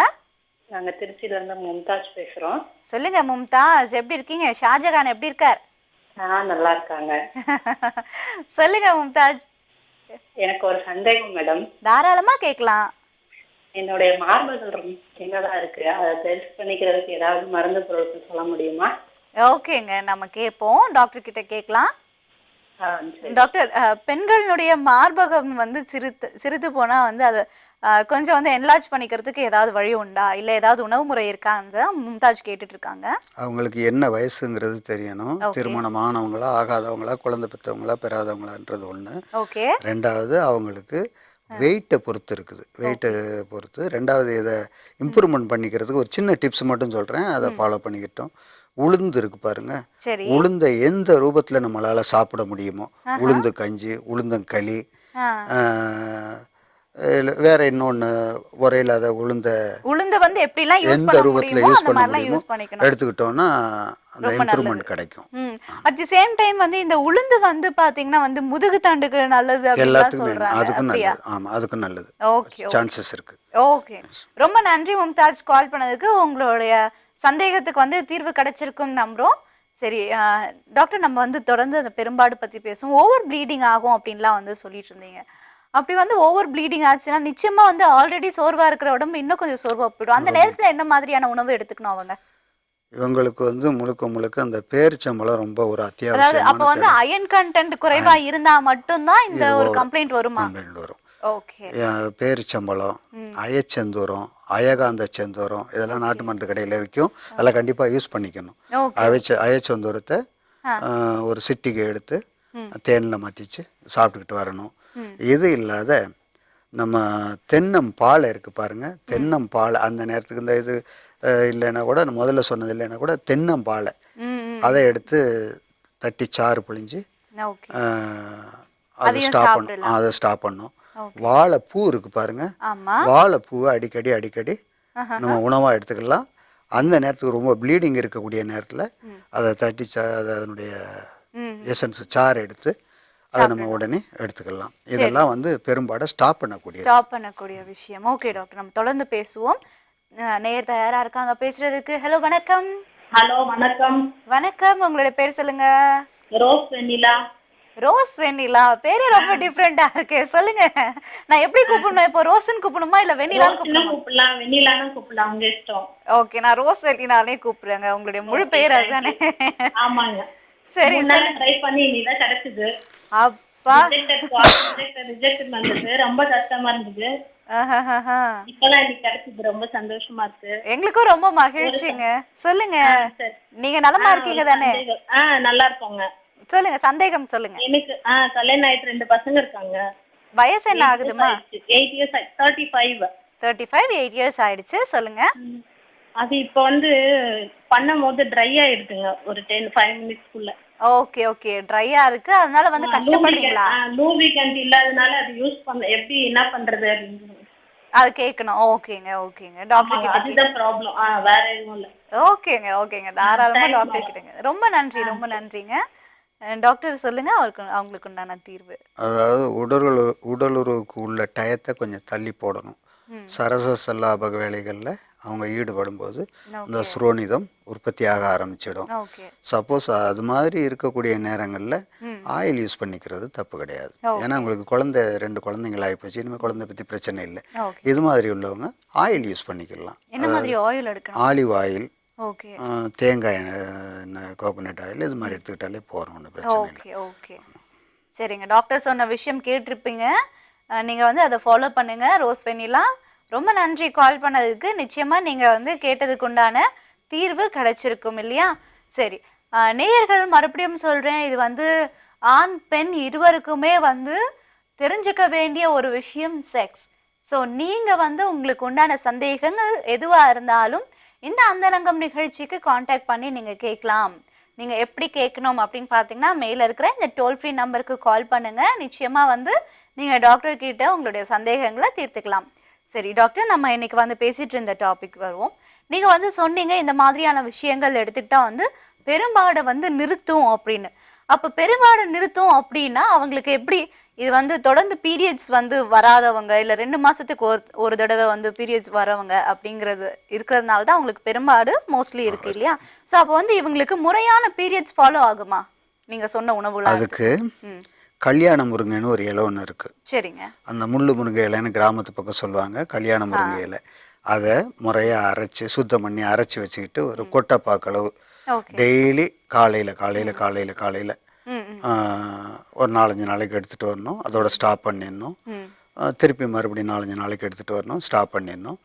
நாங்கள் திருச்சியிலேருந்து மும்தாஜ் பேசுகிறோம். சொல்லுங்க மும்தாஜ், எப்படி இருக்கீங்க? ஷாஜகான் எப்படி இருக்கார்? நல்லா இருக்காங்க. சொல்லுங்க மும்தாஜ். எனக்கு ஒரு சந்தேகம் மேடம். தாராளமா கேட்கலாம். என்னுடைய மார்பகங்கள் ரொம்ப சின்னதாக இருக்கு. அதை டெஸ்ட் பண்ணிக்கிறதுக்கு ஏதாவது மருந்து பொருட்கள் சொல்ல முடியுமா? ஓகேங்க, நம்ம கேட்போம். டாக்டர் கிட்ட கேட்கலாம். டாக்டர், பெண்களுடைய மார்பகம் வந்து சிறுத்து போனா வந்து அதை கொஞ்சம் வந்து என்லார்ஜ் பண்ணிக்கிறதுக்கு ஏதாவது வழி உண்டா, இல்லை ஏதாவது உணவு முறை இருக்கான்னு மும்தாஜ் கேட்டுட்டு இருக்காங்க. அவங்களுக்கு என்ன வயசுங்கிறது தெரியணும். திருமணமானவங்களா, ஆகாதவங்களா, குழந்தை பெற்றவங்களா, பெறாதவங்களான்றது ஒன்று. ஓகே. ரெண்டாவது அவங்களுக்கு வெயிட்டை பொறுத்து இருக்குது. வெயிட்டை பொறுத்து. ரெண்டாவது இதை இம்ப்ரூவ்மெண்ட் பண்ணிக்கிறதுக்கு ஒரு சின்ன டிப்ஸ் மட்டும் சொல்கிறேன், அதை ஃபாலோ பண்ணிக்கிட்டோம். உளுந்து இருக்கு பாருங்க. உளுந்தை எந்த ரூபத்தில் நம்மளால் சாப்பிட முடியுமோ, உளுந்து கஞ்சி, உளுந்தங்களி, வேற இன்னொன்று உரையில்லாத உளுந்த வந்து எப்படிலாம் எந்த ரூபத்தில் யூஸ் பண்ண முடியுமோ எடுத்துக்கிட்டோம்னா அந்த இம்ப்ரூவ்மெண்ட் கிடைக்கும். அட் தி சேம் டைம் வந்து இந்த உளுந்து வந்து பாத்தீங்கன்னா வந்து முதுகு தண்டுக்கு நல்லது அப்படிலாம் சொல்றாங்க. அதுக்கும் நல்லது. ஆமா, அதுக்கும் நல்லது. ஓகே, சான்சஸ் இருக்கு. ஓகே, ரொம்ப நன்றி மும்தாஜ் கால் பண்ணதுக்கு. உங்களுடைய சந்தேகத்துக்கு வந்து தீர்வு கிடைச்சிருக்கும் நம்புறோம். சரி டாக்டர், நம்ம வந்து தொடர்ந்து அந்த பெரும்பாடு பத்தி பேசுவோம். ஓவர் ப்ளீடிங் ஆகும் அப்படின்லாம் வந்து சொல்லிட்டு இருந்தீங்க. அப்படி வந்து ஓவர் ப்ளீடிங் ஆச்சுன்னா நிச்சயமா வந்து ஆல்ரெடி சோர்வா இருக்கிற உடம்பு இன்னும் கொஞ்சம் சோர்வா போயிடும். அந்த நேரத்துல என்ன மாதிரியான உணவு எடுத்துக்கணும் அவங்க? இவங்களுக்கு வந்து முழுக்க அந்த பேரிச்சம்பழம் ரொம்ப ஒரு அத்தியாவசியம். அப்ப வந்து அயன் கண்டென்ட் குறைவா இருந்தா மட்டும்தான் இந்த ஒரு கம்ப்ளைண்ட் வருமா? வரும். ஓகே. பேரிச்சம்பழம், அயச்செந்தூரம், அயகாந்த செந்தூரம், இதெல்லாம் நாட்டு மருந்து கடையில் விற்கும். அதெல்லாம் கண்டிப்பாக யூஸ் பண்ணிக்கணும். அயச்செந்தூரத்தை ஒரு சிட்டிகை எடுத்து தேனில் மத்திச்சு சாப்பிட்டுக்கிட்டு வரணும். இது இல்லாத நம்ம தென்னம்பாலை இருக்குது பாருங்கள், தென்னம்பாலை அந்த நேரத்துக்கு இந்த இது இல்லைன்னா கூட முதல்ல சொன்னது இல்லைன்னா கூட தென்னம்பாலை அதை எடுத்து தட்டி சாறு புழிஞ்சு ஓகே. அதை ஸ்டாப் பண்ணும். அதை ஸ்டாப் பண்ணும். வாழைப்பூ இருக்குது பாருங்கள், வாழைப்பூவை அடிக்கடி நம்ம உணவாக எடுத்துக்கலாம். அந்த நேரத்துக்கு ரொம்ப ப்ளீடிங் இருக்கக்கூடிய நேரத்தில் அதை தட்டி அதனுடைய எசன்ஸ் சாறு எடுத்து அதை நம்ம உடனே எடுத்துக்கலாம். இதெல்லாம் வந்து பெரும்பாலும் ஸ்டாப் பண்ணக்கூடிய விஷயம். ஓகே டாக்டர், நம்ம தொடர்ந்து பேசுவோம். நேர் தயாரா இருக்காங்க பேசுறதுக்கு. ஹலோ வணக்கம். ஹலோ வணக்கம். வணக்கம், உங்களுடைய பேர் சொல்லுங்க. ரோஸ் வெண்ணிலா. ரோஸ் வெண்ணிலா, பேரே ரொம்ப டிஃப்ரெண்டா இருக்கு. சொல்லுங்க, நான் எப்படி கூப்பிடணும்? இப்போ ரோஸ்ன்னு கூப்பிடணுமா இல்ல வெண்ணிலான்னு கூப்பிடலாம்? வெண்ணிலான்னு கூப்பிடலாம், உங்க இஷ்டம். ஓகே, நான் ரோஸ் வெண்ணிலானே கூப்பிடுறேங்க. உங்களுடைய முழு பேர் அதுதானே? ஆமாங்க. சரி, ட்ரை பண்ணி நீதான் கிடைச்சது. அப்பா, ரிஜெக்ட் வந்தது, ரொம்ப கஷ்டமா இருந்தது. இப்பதான் எனக்கு கிடைச்சது, ரொம்ப சந்தோஷமா இருக்கு. எங்களுக்கும் ரொம்ப மகிழ்ச்சிங்க. சொல்லுங்க, நீங்க நலமா இருக்கீங்க தானே? நல்லா இருக்கோங்க. சொல்லுங்க, சந்தேகம் சொல்லுங்க. எனக்கு கல்யாணம் ஆயிட்டு 2 பசங்க இருக்காங்க. வயசு என்ன ஆகுதுமா? 8 years. 35. 8 years ஆயிடுச்சு. சொல்லுங்க. அது இப்ப வந்து பண்ணும்போது ட்ரை ஆயிடுதுங்க ஒரு 5 minutesக்குள்ள. ஓகே, ட்ரையா இருக்கு, அதனால வந்து கஷ்டப்படுறீங்களா? லூபிகன்ட் இல்லாதனால அது யூஸ் பண்ண எப்படி என்ன பண்றது அப்படின்னு அது கேட்கணும். ஓகேங்க டாக்டர் கிட்ட. அதுதான் ப்ராப்ளம், வேற எதுவும் இல்ல. ஓகேங்க தாராளமா டாக்டர் கிட்டங்க. ரொம்ப நன்றிங்க. டாக்டர் சொல்லுங்க, அவங்களுக்கு உண்டான தீர்வு. அதாவது உடலுறவுக்கு உள்ள டயத்தை கொஞ்சம் தள்ளி போடணும். சரச சல்லாபக வேலைகளில் அவங்க ஈடுபடும் போது இந்த சுரோனிதம் உற்பத்தியாக ஆரம்பிச்சிடும். சப்போஸ் அது மாதிரி இருக்கக்கூடிய நேரங்களில் ஆயில் யூஸ் பண்ணிக்கிறது தப்பு கிடையாது. ஏன்னா உங்களுக்கு 2 குழந்தைங்கள் ஆகிப்போச்சு, இனிமேல் குழந்தை பற்றி பிரச்சனை இல்லை. இது மாதிரி உள்ளவங்க ஆயில் யூஸ் பண்ணிக்கலாம். என்ன மாதிரி ஆயில் எடுக்கணும்? ஆலிவ் ஆயில், தேங்காய் எண்ணெய், கோகோனட் ஆயில், இது மாதிரி எடுத்துக்கிட்டாலே போகிறோம், ஒன்றும் பிரச்சனை இல்லை. ஓகே, சரிங்க. டாக்டர் சொன்ன விஷயம் கேட்டிருப்பீங்க, நீங்கள் வந்து அதை ஃபாலோ பண்ணுங்க. ரோஸ் வெண்ணிலா, ரொம்ப நன்றி கால் பண்ணதுக்கு. நிச்சயமாக நீங்கள் வந்து கேட்டதுக்கு உண்டான தீர்வு கிடைச்சிருக்கும் இல்லையா? சரி, நேயர்கள் மறுபடியும் சொல்கிறேன், இது வந்து ஆண் பெண் இருவருக்குமே வந்து தெரிஞ்சுக்க வேண்டிய ஒரு விஷயம் செக்ஸ். ஸோ நீங்கள் வந்து உங்களுக்கு உண்டான சந்தேகங்கள் எதுவாக இருந்தாலும் இந்த அந்தரங்கம் நிகழ்ச்சிக்கு காண்டாக்ட் பண்ணி நீங்கள் கேட்கலாம். நீங்கள் எப்படி கேட்கணும் அப்படின்னு பார்த்தீங்கன்னா, மேலே இருக்கிற இந்த டோல் ஃப்ரீ நம்பருக்கு கால் பண்ணுங்கள். நிச்சயமாக வந்து நீங்கள் டாக்டர்கிட்ட உங்களுடைய சந்தேகங்களை தீர்த்துக்கலாம். சரி டாக்டர், நம்ம இன்னைக்கு வந்து பேசிகிட்டு இருந்த டாபிக் வருவோம். நீங்கள் வந்து சொன்னீங்க இந்த மாதிரியான விஷயங்கள் எடுத்துக்கிட்டா வந்து பெரும்பாடை வந்து நிறுத்தும் அப்படின்னு. அப்போ பெரும்பாடு நிறுத்தும் அப்படின்னா அவங்களுக்கு எப்படி? இது வந்து தொடர்ந்து பீரியட்ஸ் வந்து வராதவங்க, இல்லை 2 மாதத்துக்கு ஒரு தடவை வந்து பீரியட்ஸ் வரவங்க அப்படிங்கிறது இருக்கிறதுனால தான் அவங்களுக்கு பெரும்பாடு மோஸ்ட்லி இருக்கு இல்லையா? ஸோ அப்போ வந்து இவங்களுக்கு முறையான பீரியட்ஸ் ஃபாலோ ஆகுமா நீங்கள் சொன்ன உணவுல? அதுக்கு கல்யாண முருங்கைன்னு ஒரு இலை ஒன்று இருக்குது. சரிங்க. அந்த முள்ளு முருங்கை இலைன்னு கிராமத்து பக்கம் சொல்லுவாங்க. கல்யாண முருங்கை இலை அதை முறையாக அரைச்சி சுத்தம் பண்ணி அரைச்சி வச்சுக்கிட்டு ஒரு கொட்டைப்பாக்களவு டெய்லி காலையில் ஒரு 4-5 நாளைக்கு எடுத்துகிட்டு வரணும். அதோட ஸ்டாப் பண்ணிடணும். திருப்பி மறுபடியும் 4-5 நாளைக்கு எடுத்துகிட்டு வரணும், ஸ்டாப் பண்ணிடணும்.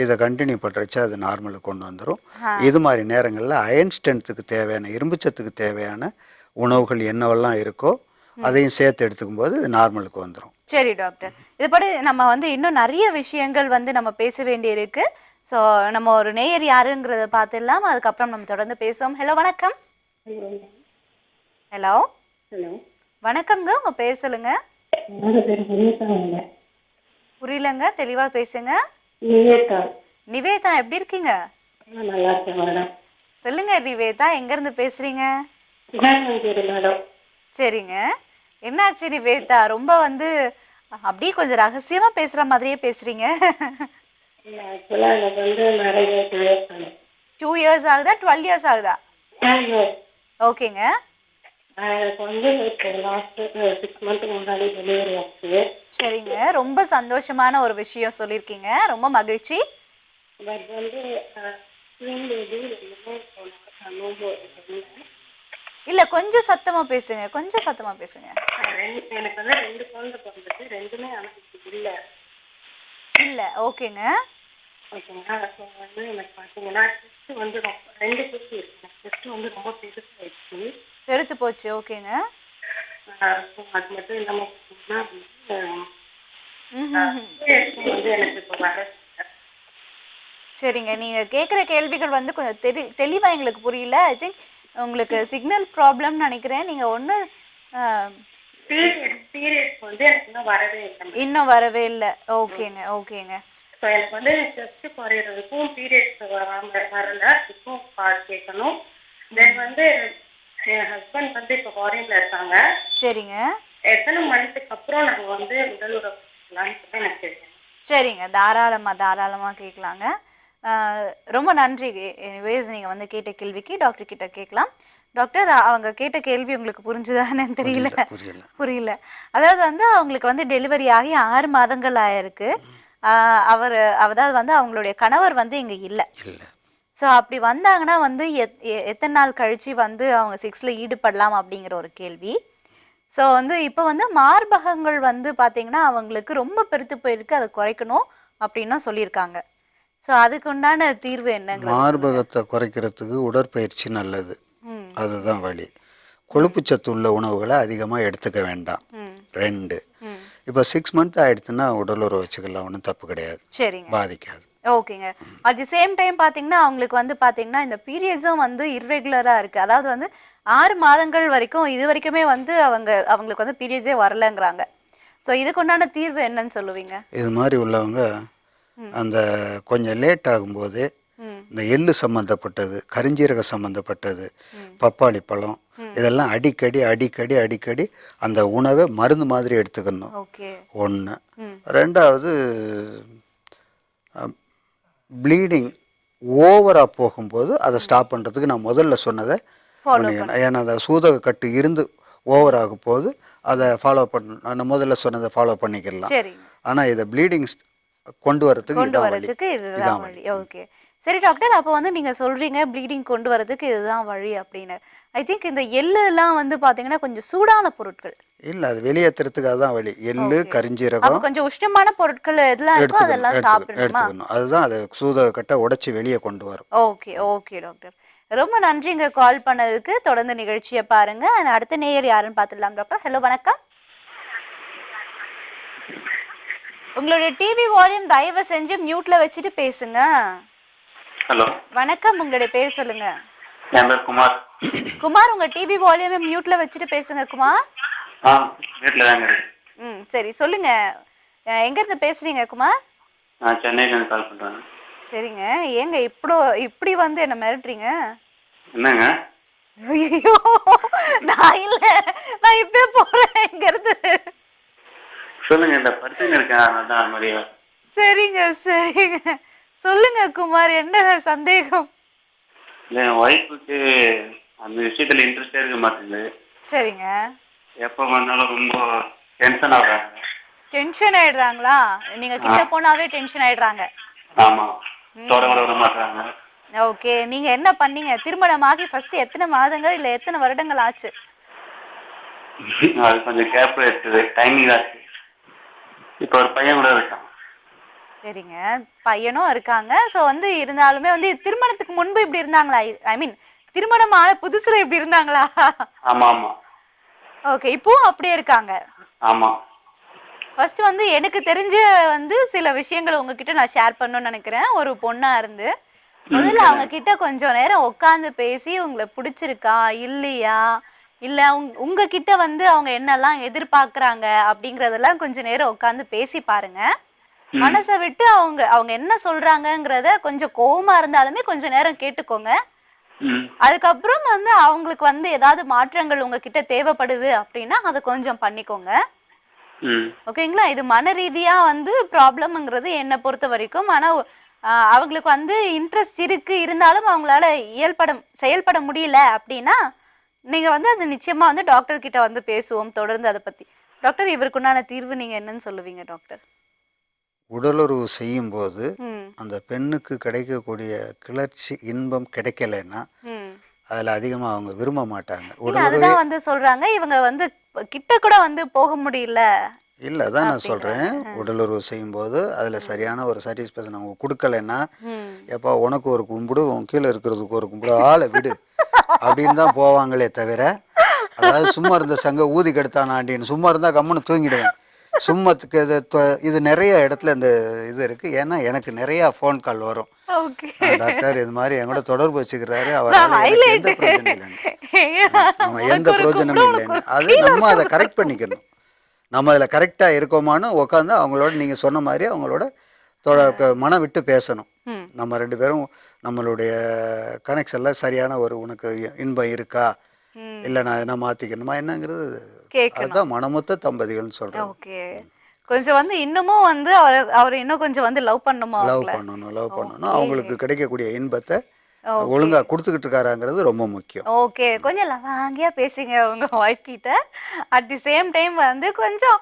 இதை கண்டினியூ பண்ணுறச்சு அது நார்மலுக்கு கொண்டு வந்துடும். இது மாதிரி நேரங்களில் அயன் ஸ்ட்ரென்த்துக்கு தேவையான, இரும்புச்சத்துக்கு தேவையான உணவுகள் என்னவெல்லாம் இருக்கோ அதையும் சேர்த்து எடுத்துக்கும் போது நார்மலுக்கு வந்துடும். சரி டாக்டர், இதுபடி நம்ம வந்து இன்னும் நிறைய விஷயங்கள் வந்து நம்ம பேச வேண்டி இருக்கு. ஸோ நம்ம ஒரு நேயர் யாருங்கிறத பார்த்துடலாம், அதுக்கப்புறம் நம்ம தொடர்ந்து பேசுவோம். ஹலோ வணக்கம். ஹலோ வணக்கம்ங்க, உங்க பேர் சொல்லுங்க. புரியலங்க, தெளிவா பேசுங்க. நிவேதா, எப்படி இருக்கீங்க? சொல்லுங்க நிவேதா, எங்க இருந்து பேசுறீங்க? சரிங்க, என்னாச்சு நிவேதா? ரொம்ப வந்து அப்படியே கொஞ்சம் ரகசியமா பேசுற மாதிரியே பேசுறீங்க. 2 years ஆகுதா, 12 years ஆகுதா? ஓகேங்க. சரிங்க, ரொம்ப சந்தோஷமான ஒரு விஷயம் சொல்லியிருக்கீங்க, ரொம்ப மகிழ்ச்சி. இல்ல கொஞ்சம் சத்தமா பேசுங்க, கொஞ்சம் சத்தமா பேசுங்க. எனக்கு வந்து 2 குழந்தை பிறந்துச்சு, 2மே இல்ல இல்ல. ஓகேங்க. ஓகேங்களா? வந்து எனக்கு பார்த்தீங்கன்னா டெஸ்ட் வந்து 2 டெஸ்ட் இருக்கு. டெஸ்ட் வந்து ரொம்ப பெருசாயிடுச்சு, பெருத்து போச்சு. ஓகேங்க. அது மட்டும் இல்லாமல் வந்து எனக்கு இப்போ வர. சரிங்க, நீங்கள் கேட்குற கேள்விகள் வந்து கொஞ்சம் தெளிவாக எங்களுக்கு புரியல. ஐ திங்க் உங்களுக்கு சிக்னல் ப்ராப்ளம்னு நினைக்கிறேன். நீங்கள் ஒன்று பீரியட்ஸ் வந்து எனக்கு இன்னும் வரவே இல்லை. இன்னும் வரவே இல்லை. ஓகேங்க ஓகேங்க. ஸோ எனக்கு வந்து டெஸ்ட் குறையிறதுக்கும் பீரியட்ஸ் வரல இப்பவும் கேட்கணும். தென் வந்து என் ஹஸ்பண்ட் வந்து இப்போ ஃபாரின்ல இருக்காங்க. சரிங்க. எத்தனை மந்த்துக்கு அப்புறம் நாங்கள் வந்து உடல் உறவு எனக்கு தெரியும். சரிங்க, தாராளமாக கேட்கலாங்க. ரொம்ப நன்றி. எனிவேஸ் நீங்கள் வந்து கேட்ட கேள்விக்கு டாக்டர் கிட்ட கேட்கலாம். டாக்டர், அவங்க கேட்ட கேள்வி உங்களுக்கு புரிஞ்சுதானு தெரியல. புரியல. அதாவது வந்து அவங்களுக்கு வந்து டெலிவரி ஆகி 6 மாதங்கள் ஆயிருக்கு. அதாவது வந்து அவங்களுடைய கணவர் வந்து இங்கே இல்லை. ஸோ அப்படி வந்தாங்கன்னா வந்து எத்தனை நாள் கழித்து வந்து அவங்க செக்ஸில் ஈடுபடலாம் அப்படிங்கிற ஒரு கேள்வி. ஸோ வந்து இப்போ வந்து மார்பகங்கள் வந்து பார்த்திங்கன்னா அவங்களுக்கு ரொம்ப பெருத்து போயிருக்கு, அதை குறைக்கணும் அப்படின்னும் சொல்லியிருக்காங்க. ஸோ அதுக்கு உண்டான தீர்வு என்னங்க? மார்பகத்தை குறைக்கிறதுக்கு உடற்பயிற்சி நல்லது, அதுதான் வழி. கொழுப்புச்சத்து உள்ள உணவுகளை அதிகமாக எடுத்துக்க வேண்டாம். 2 இப்போ 6 மந்த் ஆயிடுச்சுன்னா உடலுறவு வச்சுக்கலாம், ஒன்றும் தப்பு கிடையாது. சரிங்க, பாதிக்காது. ஓகேங்க. அட் தி சேம் டைம் பார்த்தீங்கன்னா அவங்களுக்கு வந்து பார்த்தீங்கன்னா இந்த பீரியட்ஸும் வந்து இர்ரெகுலராக இருக்குது. அதாவது வந்து 6 மாதங்கள் வரைக்கும் இது வரைக்குமே வந்து அவங்களுக்கு வந்து பீரியட்ஸே வரலங்கிறாங்க. ஸோ இதுக்கு உண்டான தீர்வு என்னன்னு சொல்லுவீங்க? இது மாதிரி உள்ளவங்க அந்த கொஞ்சம் லேட் ஆகும்போது இந்த எள்ளு சம்மந்தப்பட்டது, கரிஞ்சீரக சம்மந்தப்பட்டது, பப்பாளி பழம், இதெல்லாம் அடிக்கடி அடிக்கடி அடிக்கடி அந்த உணவை மருந்து மாதிரி எடுத்துக்கணும். 1. 2வது ப்ளீடிங் ஓவராக போகும்போது அதை ஸ்டாப் பண்ணுறதுக்கு நான் முதல்ல சொன்னதை பண்ணிக்கணும். ஏன்னா அந்த சூதக கட்டு இருந்து ஓவர் ஆகும் போது அதை ஃபாலோ பண்ண, நான் முதல்ல சொன்னதை ஃபாலோ பண்ணிக்கலாம். ஆனால் இதை ப்ளீடிங் கொண்டு வரதுக்கு இதுதான் வழி. ஓகே, சரி டாக்டர். அப்போ வந்து நீங்கள் சொல்கிறீங்க ப்ளீடிங் கொண்டு வரதுக்கு இதுதான் வழி அப்படின்னு. ஐ திங்க் இந்த எள்ளுலாம் வந்து பார்த்தீங்கன்னா கொஞ்சம் சூடான பொருட்கள் இல்லை, அது வெளியேற்றுறதுக்கு அதுதான் வழி. எள்ளு, கரிஞ்சீரகம், கொஞ்சம் உஷ்ணமான பொருட்கள் எதெல்லாம் இருக்கோ அதெல்லாம் சாப்பிடணும். அதுதான் அது சூதக கட்டை உடைச்சி வெளியே கொண்டு வரும். ஓகே ஓகே டாக்டர், ரொம்ப நன்றிங்க கால் பண்ணதுக்கு. தொடர்ந்து நிகழ்ச்சியை பாருங்க. அடுத்த நேயர் யாருன்னு பார்த்துடலாம் டாக்டர். ஹலோ, வணக்கம். உங்களுடைய டிவி வால்யூம் தயவு செஞ்சு மியூட்ல வச்சுட்டு பேசுங்க. ஹலோ, வணக்கம். உங்களுடைய பேர் சொல்லுங்க. என் பேர் குமார். குமார், உங்க டிவி வால்யூமை மியூட்ல வச்சுட்டு பேசுங்க குமார். வீட்டில் தாங்க. சரி, சொல்லுங்க. எங்க இருந்து பேசுறீங்க குமார்? நான் சென்னையிலேருந்து கால் பண்ணுறேன். சரிங்க, ஏங்க இப்படி வந்து என்ன மிரட்டுறீங்க? என்னங்க? ஐயோ, நான் இல்லை, நான் இப்பவே போறேன் இங்க இருந்து. சொல்லுங்க, இந்த படுத்துங்க இருக்கேன், அதான் அது மாதிரி. சரிங்க சரிங்க, சொல்லுங்க குமார், என்ன சந்தேகம்? இல்லை, என் ஒய்ஃபுக்கு அந்த விஷயத்தில் இன்ட்ரெஸ்டே இருக்க மாட்டேங்குது. சரிங்க. எப்போ வந்தாலும் ரொம்ப டென்ஷன் ஆகுறாங்க. டென்ஷன் ஆயிடுறாங்களா? நீங்க கிட்ட போனாவே டென்ஷன் ஆயிடுறாங்க. ஆமா, தொடர விட மாட்டாங்க. ஓகே, நீங்க என்ன பண்ணீங்க? திருமணமாகி ஃபர்ஸ்ட் எத்தனை மாதங்கள் இல்ல எத்தனை வருடங்கள் ஆச்சு? அது கொஞ்சம் கேப் எடுத்தது, டைமிங் ஆச்சு. இப்போ ஒரு பையன் கூட இருக்கான். சரிங்க, பையனும் இருக்காங்க. ஸோ வந்து இருந்தாலுமே வந்து திருமணத்துக்கு முன்பு இப்படி இருந்தாங்களா? ஐ மீன் திருமணம் ஆன புதுசுல இப்படி இருந்தாங்களா? ஆமா ஆமா. ஓகே, இப்போ அப்படியே இருக்காங்க. ஆமா. ஃபர்ஸ்ட் வந்து எனக்கு தெரிஞ்ச வந்து சில விஷயங்களை உங்ககிட்ட நான் ஷேர் பண்ணணும்னு நினைக்கிறேன். ஒரு பொண்ணா இருந்து முதல்ல அவங்க கிட்ட கொஞ்சம் நேரம் உட்காந்து பேசி உங்களை பிடிச்சிருக்கா இல்லையா, இல்ல உங்ககிட்ட வந்து அவங்க என்னெல்லாம் எதிர்பார்க்கறாங்க அப்படிங்கறதெல்லாம் கொஞ்சம் நேரம் உட்காந்து பேசி பாருங்க. மனசை விட்டு அவங்க என்ன சொல்றாங்கங்கிறத கொஞ்சம் கோவமா இருந்தாலுமே கொஞ்ச நேரம் கேட்டுக்கோங்க. அதுக்கப்புறம் வந்து அவங்களுக்கு வந்து ஏதாவது மாற்றங்கள் உங்ககிட்ட தேவைப்படுது அப்படின்னா அதை கொஞ்சம் பண்ணிக்கோங்க. ஓகேங்களா? இது மன ரீதியா வந்து ப்ராப்ளம்ங்கிறது என்னை பொறுத்த வரைக்கும். ஆனா அவங்களுக்கு வந்து இன்ட்ரெஸ்ட் இருந்தாலும் அவங்களால செயல்பட முடியல அப்படின்னா நீங்க வந்து அது நிச்சயமா வந்து டாக்டர் கிட்ட வந்து பேசுவோம் தொடர்ந்து அதை பத்தி. டாக்டர், இவருக்குண்டான தீர்வு நீங்க என்னன்னு சொல்லுவீங்க டாக்டர்? உடலுறவு செய்யும் போது அந்த பெண்ணுக்கு கிடைக்கக்கூடிய கிளர்ச்சி இன்பம் கிடைக்கலைன்னா அதுல அதிகமா அவங்க விரும்ப மாட்டாங்க. அதுதான் வந்து சொல்றாங்க, இவங்க வந்து கிட்ட கூட வந்து போக முடியல. இல்லை, அதான் நான் சொல்கிறேன். உடலுறவு செய்யும்போது அதில் சரியான ஒரு சாட்டிஸ்ஃபேக்ஷன் அவங்க கொடுக்கலைன்னா, எப்போ உனக்கு ஒரு கும்பிடு, உன் கீழே இருக்கிறதுக்கு ஒரு கும்பிடு, ஆளை விடு அப்படின்னு தான் போவாங்களே தவிர, அதாவது சும்மா இருந்த சங்க ஊதி கெடுத்தானாண்டின்னு சும்மா இருந்தால் கம்முன்னு தூங்கிடுவேன், சும்மத்துக்கு இது நிறைய இடத்துல இந்த இது இருக்குது. ஏன்னா எனக்கு நிறையா ஃபோன் கால் வரும். ஓகே. டாக்டர் இது மாதிரி என் கூட தொடர்பு வச்சுக்கிறாரு, அவரால் எனக்கு எந்த பிரயோஜனம் இல்லைன்னு, எந்த பிரயோஜனமும் இல்லைன்னு. அது நம்ம அதை கரெக்ட் பண்ணிக்கணும். நம்ம அதில் கரெக்டாக இருக்கோமான்னு உட்காந்து அவங்களோட நீங்கள் சொன்ன மாதிரி அவங்களோட மனம் விட்டு பேசணும். நம்ம 2 பேரும் நம்மளுடைய கனெக்ஷனில் சரியான ஒரு உனக்கு இன்பம் இருக்கா, இல்லை நான் என்ன மாற்றிக்கணுமா என்னங்கிறது அதுதான் மனமொத்த தம்பதிகள்னு சொல்கிறேன். ஓகே. கொஞ்சம் வந்து இன்னமும் வந்து அவர் இன்னும் கொஞ்சம் வந்து லவ் பண்ணணுமா? லவ் பண்ணணும். அவங்களுக்கு கிடைக்கக்கூடிய இன்பத்தை ஒழுங்கா கொடுத்துக்கிட்டு இருக்காராங்கிறது ரொம்ப முக்கியம். ஓகே. கொஞ்சம் லவாங்கியா பேசுங்க உங்க ஒய்ஃப் கிட்ட. அட் தி சேம் டைம் வந்து கொஞ்சம்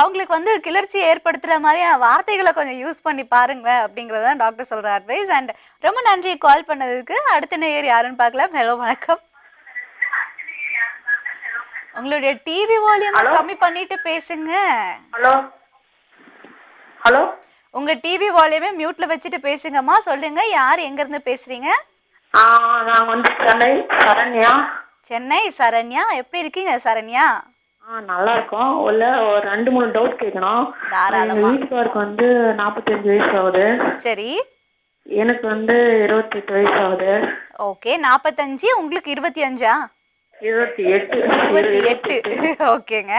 அவங்களுக்கு வந்து கிளர்ச்சி ஏற்படுத்துற மாதிரியான வார்த்தைகளை கொஞ்சம் யூஸ் பண்ணி பாருங்க அப்படிங்கறத டாக்டர் சொல்ற அட்வைஸ். அண்ட் ரொம்ப நன்றி கால் பண்ணதுக்கு. அடுத்த நேயர் யாருன்னு பார்க்கலாம். ஹலோ, வணக்கம். உங்களுடைய டிவி வால்யூம் கம்மி பண்ணிட்டு பேசுங்க. ஹலோ ஹலோ உங்க டிவி வால்யூமே மியூட்ல வச்சுட்டு பேசுங்கம்மா. சொல்லுங்க, யார் எங்க இருந்து பேசுறீங்க? நான் வந்து சென்னை சரண்யா. சென்னை சரண்யா. எப்படி இருக்கீங்க சரண்யா? நல்லா இருக்கும். ஒரு 2-3 டவுட் கேட்கணும். எங்க வீட்டுக்காருக்கு வந்து 45 வயசு ஆகுது. சரி. எனக்கு வந்து 28 வயசு ஆகுது. ஓகே. 45, உங்களுக்கு 25ஆ? 28. ஓகேங்க.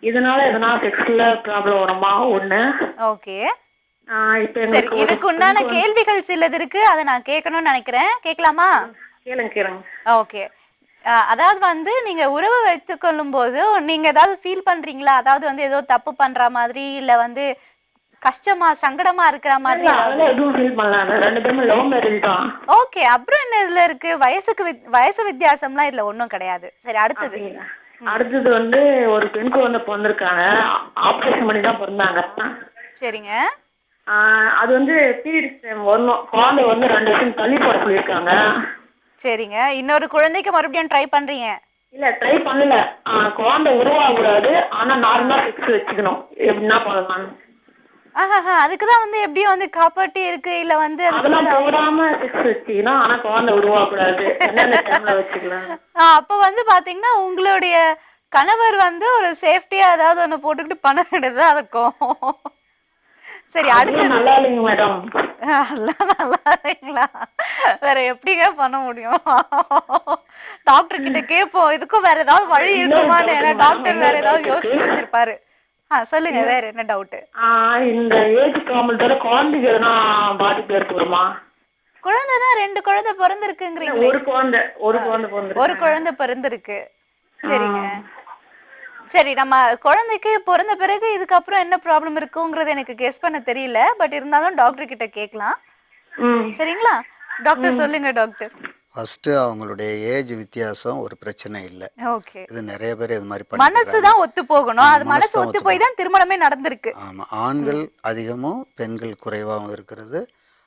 இதனால எதனா செக்ஸ்ல ப்ராப்ளம் வருமா? ஒண்ணு. ஓகே. இப்போ சரி, இதுக்கு உண்டான கேள்விகள் சிலது இருக்கு, அதை நான் கேட்கணும்னு நினைக்கிறேன். கேட்கலாமா? கேளுங்க. ஓகே. அதாவது வந்து நீங்க உறவு வைத்துக் கொள்ளும் போது நீங்க ஏதாவது ஃபீல் பண்றீங்களா? அதாவது வந்து ஏதோ தப்பு பண்ற மாதிரி, இல்ல வந்து கஷ்டமா சங்கடமா இருக்கிற மாதிரி? எதுவும் ஃபீல் பண்ணல. 2 பேரும் லவ் மேரேஜ் தான். ஓகே. அப்புறம் என்ன இதுல இருக்கு? வயசு வித்தியாசம்லாம் இதுல ஒன்றும் கிடையாது. சரி, அடுத்தது வந்து ஒரு பெண் குழந்தை பிறந்திருக்காங்க. ஆப்ரேஷன் பண்ணி தான் பிறந்தாங்க. சரிங்க. அது வந்து பீரியட்ஸ் டைம் வரணும். குழந்தை வந்து 2 வருஷம் தள்ளி போட சொல்லியிருக்காங்க. சரிங்க. இன்னொரு குழந்தைக்கு மறுபடியும் ட்ரை பண்றீங்க? இல்ல, ட்ரை பண்ணல. குழந்தை உருவாகக்கூடாது, ஆனா நார்மலா செக்ஸ் வச்சுக்கணும். எப்படின்னா பண்ணலாம். அதுக்குதான் வந்து எப்படியும் வந்து காப்பாட்டி இருக்கு, இல்ல வந்து அதெல்லாம் போடாம செக்ஸ் வச்சுக்கணும், ஆனா குழந்தை உருவாகக்கூடாது. என்னென்ன டைம்ல வச்சுக்கலாம். அப்ப வந்து பாத்தீங்கன்னா உங்களுடைய கணவர் வந்து ஒரு சேஃப்டியா ஏதாவது ஒண்ணு போட்டுக்கிட்டு பண்ண வேண்டியதுதான் இருக்கும். சரி, அடுத்து நல்லா இல்லைங்க மேடம். நல்லா இல்லைங்களா? வேற எப்படிங்க பண்ண முடியும்? டாக்டர் கிட்ட கேட்போம், இதுக்கும் வேற ஏதாவது வழி இருக்குமான்னு. ஏன்னா டாக்டர் வேற ஏதாவது யோசிச்சு வச்சிருப்பாரு. சொல்லுங்க, வேற என்ன டவுட்? இந்த ஏஜ் ப்ராப்ளத்தோட குழந்தைக்கு எதனா பாதிப்பு ஏற்படுமா? குழந்தைதான் 2 குழந்தை பிறந்திருக்குங்கிறீங்க. ஒரு குழந்தை பிறந்திருக்கு. சரிங்க. சரி, நம்ம குழந்தைக்கு பிறந்த பிறகு இதுக்கப்புறம் என்ன ப்ராப்ளம் இருக்குங்கிறது எனக்கு கெஸ் பண்ண தெரியல. பட் இருந்தாலும் டாக்டர் கிட்ட கேட்கலாம். சரிங்களா? டாக்டர் சொல்லுங்க டாக்டர். ஃபர்ஸ்ட் அவங்களுடைய ஏஜ் வித்தியாசம் ஒரு பிரச்சனை இல்லை. ஓகே. இது நிறைய பேர் இது மாதிரி மனசு தான் ஒத்து போகணும். அது மனசு ஒத்து போய் தான் திருமணமே நடந்திருக்கு. ஆமாம். ஆண்கள் அதிகமும் பெண்கள் குறைவாகவும் இருக்கிறது.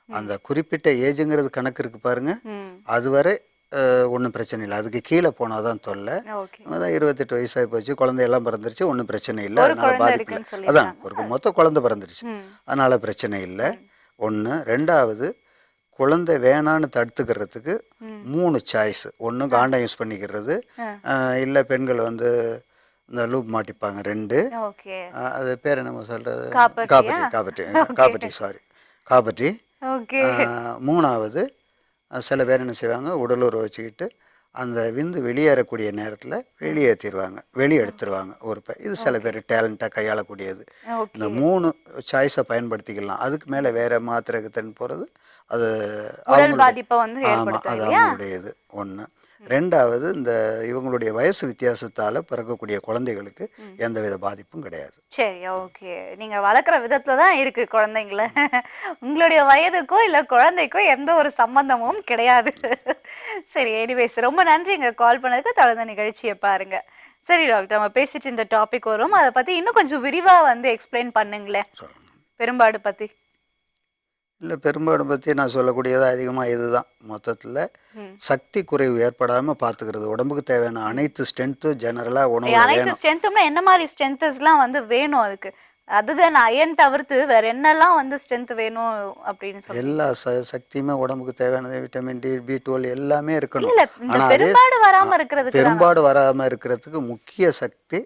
அந்த குறிப்பிட்ட ஏஜுங்கிறது கணக்கு இருக்கு பாருங்க, அதுவரை ஒன்றும் பிரச்சனை இல்லை. அதுக்கு கீழே போனால் தான் தொல்லை. அதான் 28 வயசாகி போச்சு, குழந்தையெல்லாம் பிறந்துருச்சு, ஒன்றும் பிரச்சனை இல்லை. அதனால பாதிப்பு இல்லை. அதான் ஒரு மொத்த குழந்தை பிறந்துருச்சு, அதனால பிரச்சனை இல்லை. ஒன்று. ரெண்டாவது, குழந்தை வேணான்னு தடுத்துக்கிறதுக்கு 3 சாய்ஸ். ஒன்று காண்டம் யூஸ் பண்ணிக்கிறது, இல்லை பெண்கள் வந்து இந்த லூப் மாட்டிப்பாங்க 2. அது பேர் என்ன சொல்கிறது? காப்பட்டி. 3வது, சில பேர் என்ன செய்வாங்க, உடலுறவு வச்சுக்கிட்டு அந்த விந்து வெளியேறக்கூடிய நேரத்தில் வெளியே எடுத்துருவாங்க ஒரு இது சில பேர் டேலண்ட்டாக கையாளக்கூடியது. இந்த 3 சாய்ஸை பயன்படுத்திக்கலாம். அதுக்கு மேலே வேறு மாத்திரைக்கு போகிறது அது பாதிப்பை வந்து அது அவங்களுடையது. ஒன்று. ரெண்டாவது, இந்த இவங்களுடைய வயசு வித்தியாசத்தால் பிறக்கக்கூடிய குழந்தைகளுக்கு எந்தவித பாதிப்பும் கிடையாது. சரி, ஓகே. நீங்கள் வளர்க்குற விதத்தில் தான் இருக்குது குழந்தைங்கள. உங்களுடைய வயதுக்கோ இல்லை குழந்தைக்கோ எந்த ஒரு சம்பந்தமும் கிடையாது. சரி, எனிவேஸ் ரொம்ப நன்றிங்க கால் பண்ணதுக்கு. தொடர்ந்து நிகழ்ச்சியை பாருங்க. சரி டாக்டர், நம்ம பேசிட்டு இந்த டாபிக் வரும், அதை பற்றி இன்னும் கொஞ்சம் விரிவாக வந்து எக்ஸ்பிளைன் பண்ணுங்களேன், பெரும்பாடு பற்றி. இல்லை, பெரும்பாடு பற்றி நான் சொல்லக்கூடியது அதிகமாக இதுதான். மொத்தத்தில் சக்தி குறைவு ஏற்படாமல் பார்த்துக்கிறது. உடம்புக்கு தேவையான அனைத்து ஸ்ட்ரென்த்தும் ஜெனரலாக உணவு. அனைத்து ஸ்ட்ரென்த்தும்னா என்ன மாதிரி ஸ்ட்ரென்த்ஸ்லாம் வந்து வேணும் அதுக்கு? அதுதான் அயன் தவிர்த்து வேற என்னெல்லாம் வந்து ஸ்ட்ரென்த் வேணும் அப்படின்னு சொல்லி? எல்லா சக்தியுமே உடம்புக்கு தேவையானது, விட்டமின் டி, B12 எல்லாமே இருக்கணும். ஆனால் பெரும்பாடு வராமல் இருக்கிறதுக்கு பெரும்பாடு வராமல் இருக்கிறதுக்கு முக்கிய சக்தி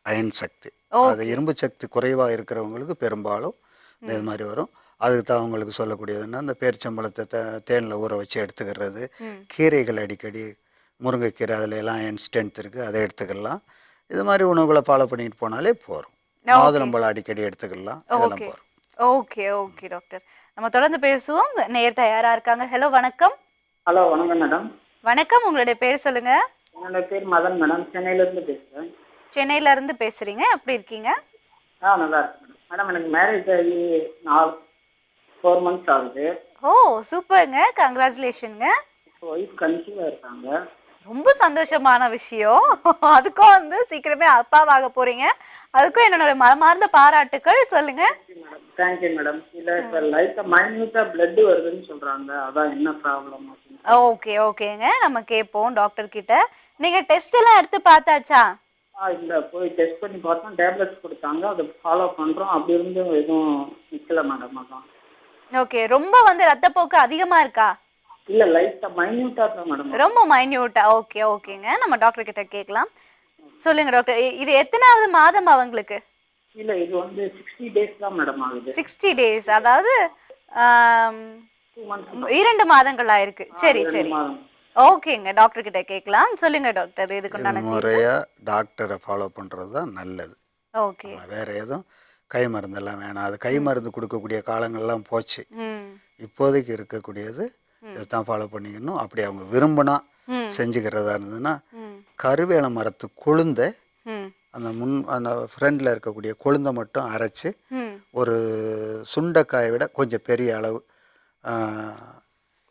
அயன் சக்தி. அது இரும்பு சக்தி குறைவாக இருக்கிறவங்களுக்கு பெரும்பாலும் இந்த இது மாதிரி வரும். அதுக்கு தான் அவங்களுக்கு சொல்லக்கூடியதுன்னா இந்த பேரிச்சம்பழத்தை தேனில் ஊற வச்சு எடுத்துக்கிறது, கீரைகள் அடிக்கடி முருங்கைக்கீரை அதில் எல்லாம் ஸ்ட்ரென்த் இருக்குது, அதை எடுத்துக்கலாம். இது மாதிரி உணவுகளை ஃபாலோ பண்ணிட்டு போனாலே போகிறோம். மாதுளம்பழம் அடிக்கடி எடுத்துக்கலாம், இதெல்லாம் போகிறோம். ஓகே ஓகே டாக்டர், நம்ம தொடர்ந்து பேசுவோம். நேர் தயாராக இருக்காங்க. ஹலோ வணக்கம். ஹலோ வணக்கம் மேடம். வணக்கம், உங்களுடைய பேர் சொல்லுங்க. என்னோட பேர் மதன் மேடம், சென்னையிலேருந்து பேசுகிறேன். சென்னையில இருந்து பேசுறீங்க, எப்படி இருக்கீங்க? நல்லா இருக்கு மேடம். மேடம் எனக்கு மேரேஜ் ஆகி 4 months ஆகுது. ஓ சூப்பருங்க, கங்க்ராச்சுலேஷனுங்க. இப்போ ஒய்ஃப் கன்சீவாக இருக்காங்க. ரொம்ப சந்தோஷமான விஷயம். அதுக்கும் வந்து சீக்கிரமே அப்பாவாக போறீங்க, அதுக்கும் என்னோட மனமார்ந்த பாராட்டுக்கள். சொல்லுங்க. Madam thank you madam. இல்லை இப்போ லைட்டாக மைன்யூட்டாக பிளட் வருதுன்னு சொல்கிறாங்க, அதான் என்ன ப்ராப்ளம்? ஓகே ஓகேங்க, நம்ம கேட்போம் டாக்டர் கிட்ட. நீங்க டெஸ்ட் எல்லாம் எடுத்து பார்த்தாச்சா? இல்லை போய் டெஸ்ட் பண்ணி பார்த்தோம், டேப்லெட்ஸ் கொடுத்தாங்க, அதை ஃபாலோ பண்ணுறோம். அப்படி இருந்து எதுவும் நிற்கல மேடம். அதான். ஓகே, ரொம்ப வந்து ரத்தப்போக்கு அதிகமா இருக்கா? இல்லை லைட்டாக மைன்யூட்டாக தான் மேடம். ரொம்ப மைன்யூட்டா? ஓகே ஓகேங்க, நம்ம டாக்டர் கிட்ட கேட்கலாம். சொல்லுங்க டாக்டர், இது எத்தனாவது மாதம் அவங்களுக்கு? இல்லை இது வந்து 60 days தான் மேடம் ஆகுது. 60 days, அதாவது 2 months 2 மாதங்கள் ஆயிருக்கு. சரி சரி, மாதம். ஓகேங்க, டாக்டர் கிட்ட கேட்கலாம். சொல்லுங்க டாக்டர், இதுக்குண்டான முறையாக டாக்டரை ஃபாலோ பண்ணுறது தான் நல்லது. ஓகே. வேறு எதுவும் கை மருந்தெல்லாம் வேணாம். அது கை மருந்து கொடுக்கக்கூடிய காலங்கள்லாம் போச்சு. ம் இப்போதைக்கு இருக்கக்கூடியது இதைத்தான் ஃபாலோ பண்ணிக்கணும். அப்படி அவங்க விரும்பினா செஞ்சுக்கிறதா இருந்ததுன்னா கருவேல மரத்து கொழுந்தை ம் அந்த ஃப்ரெண்டில் இருக்கக்கூடிய கொழுந்தை மட்டும் அரைச்சி ம் ஒரு சுண்டைக்காயை விட கொஞ்சம் பெரிய அளவு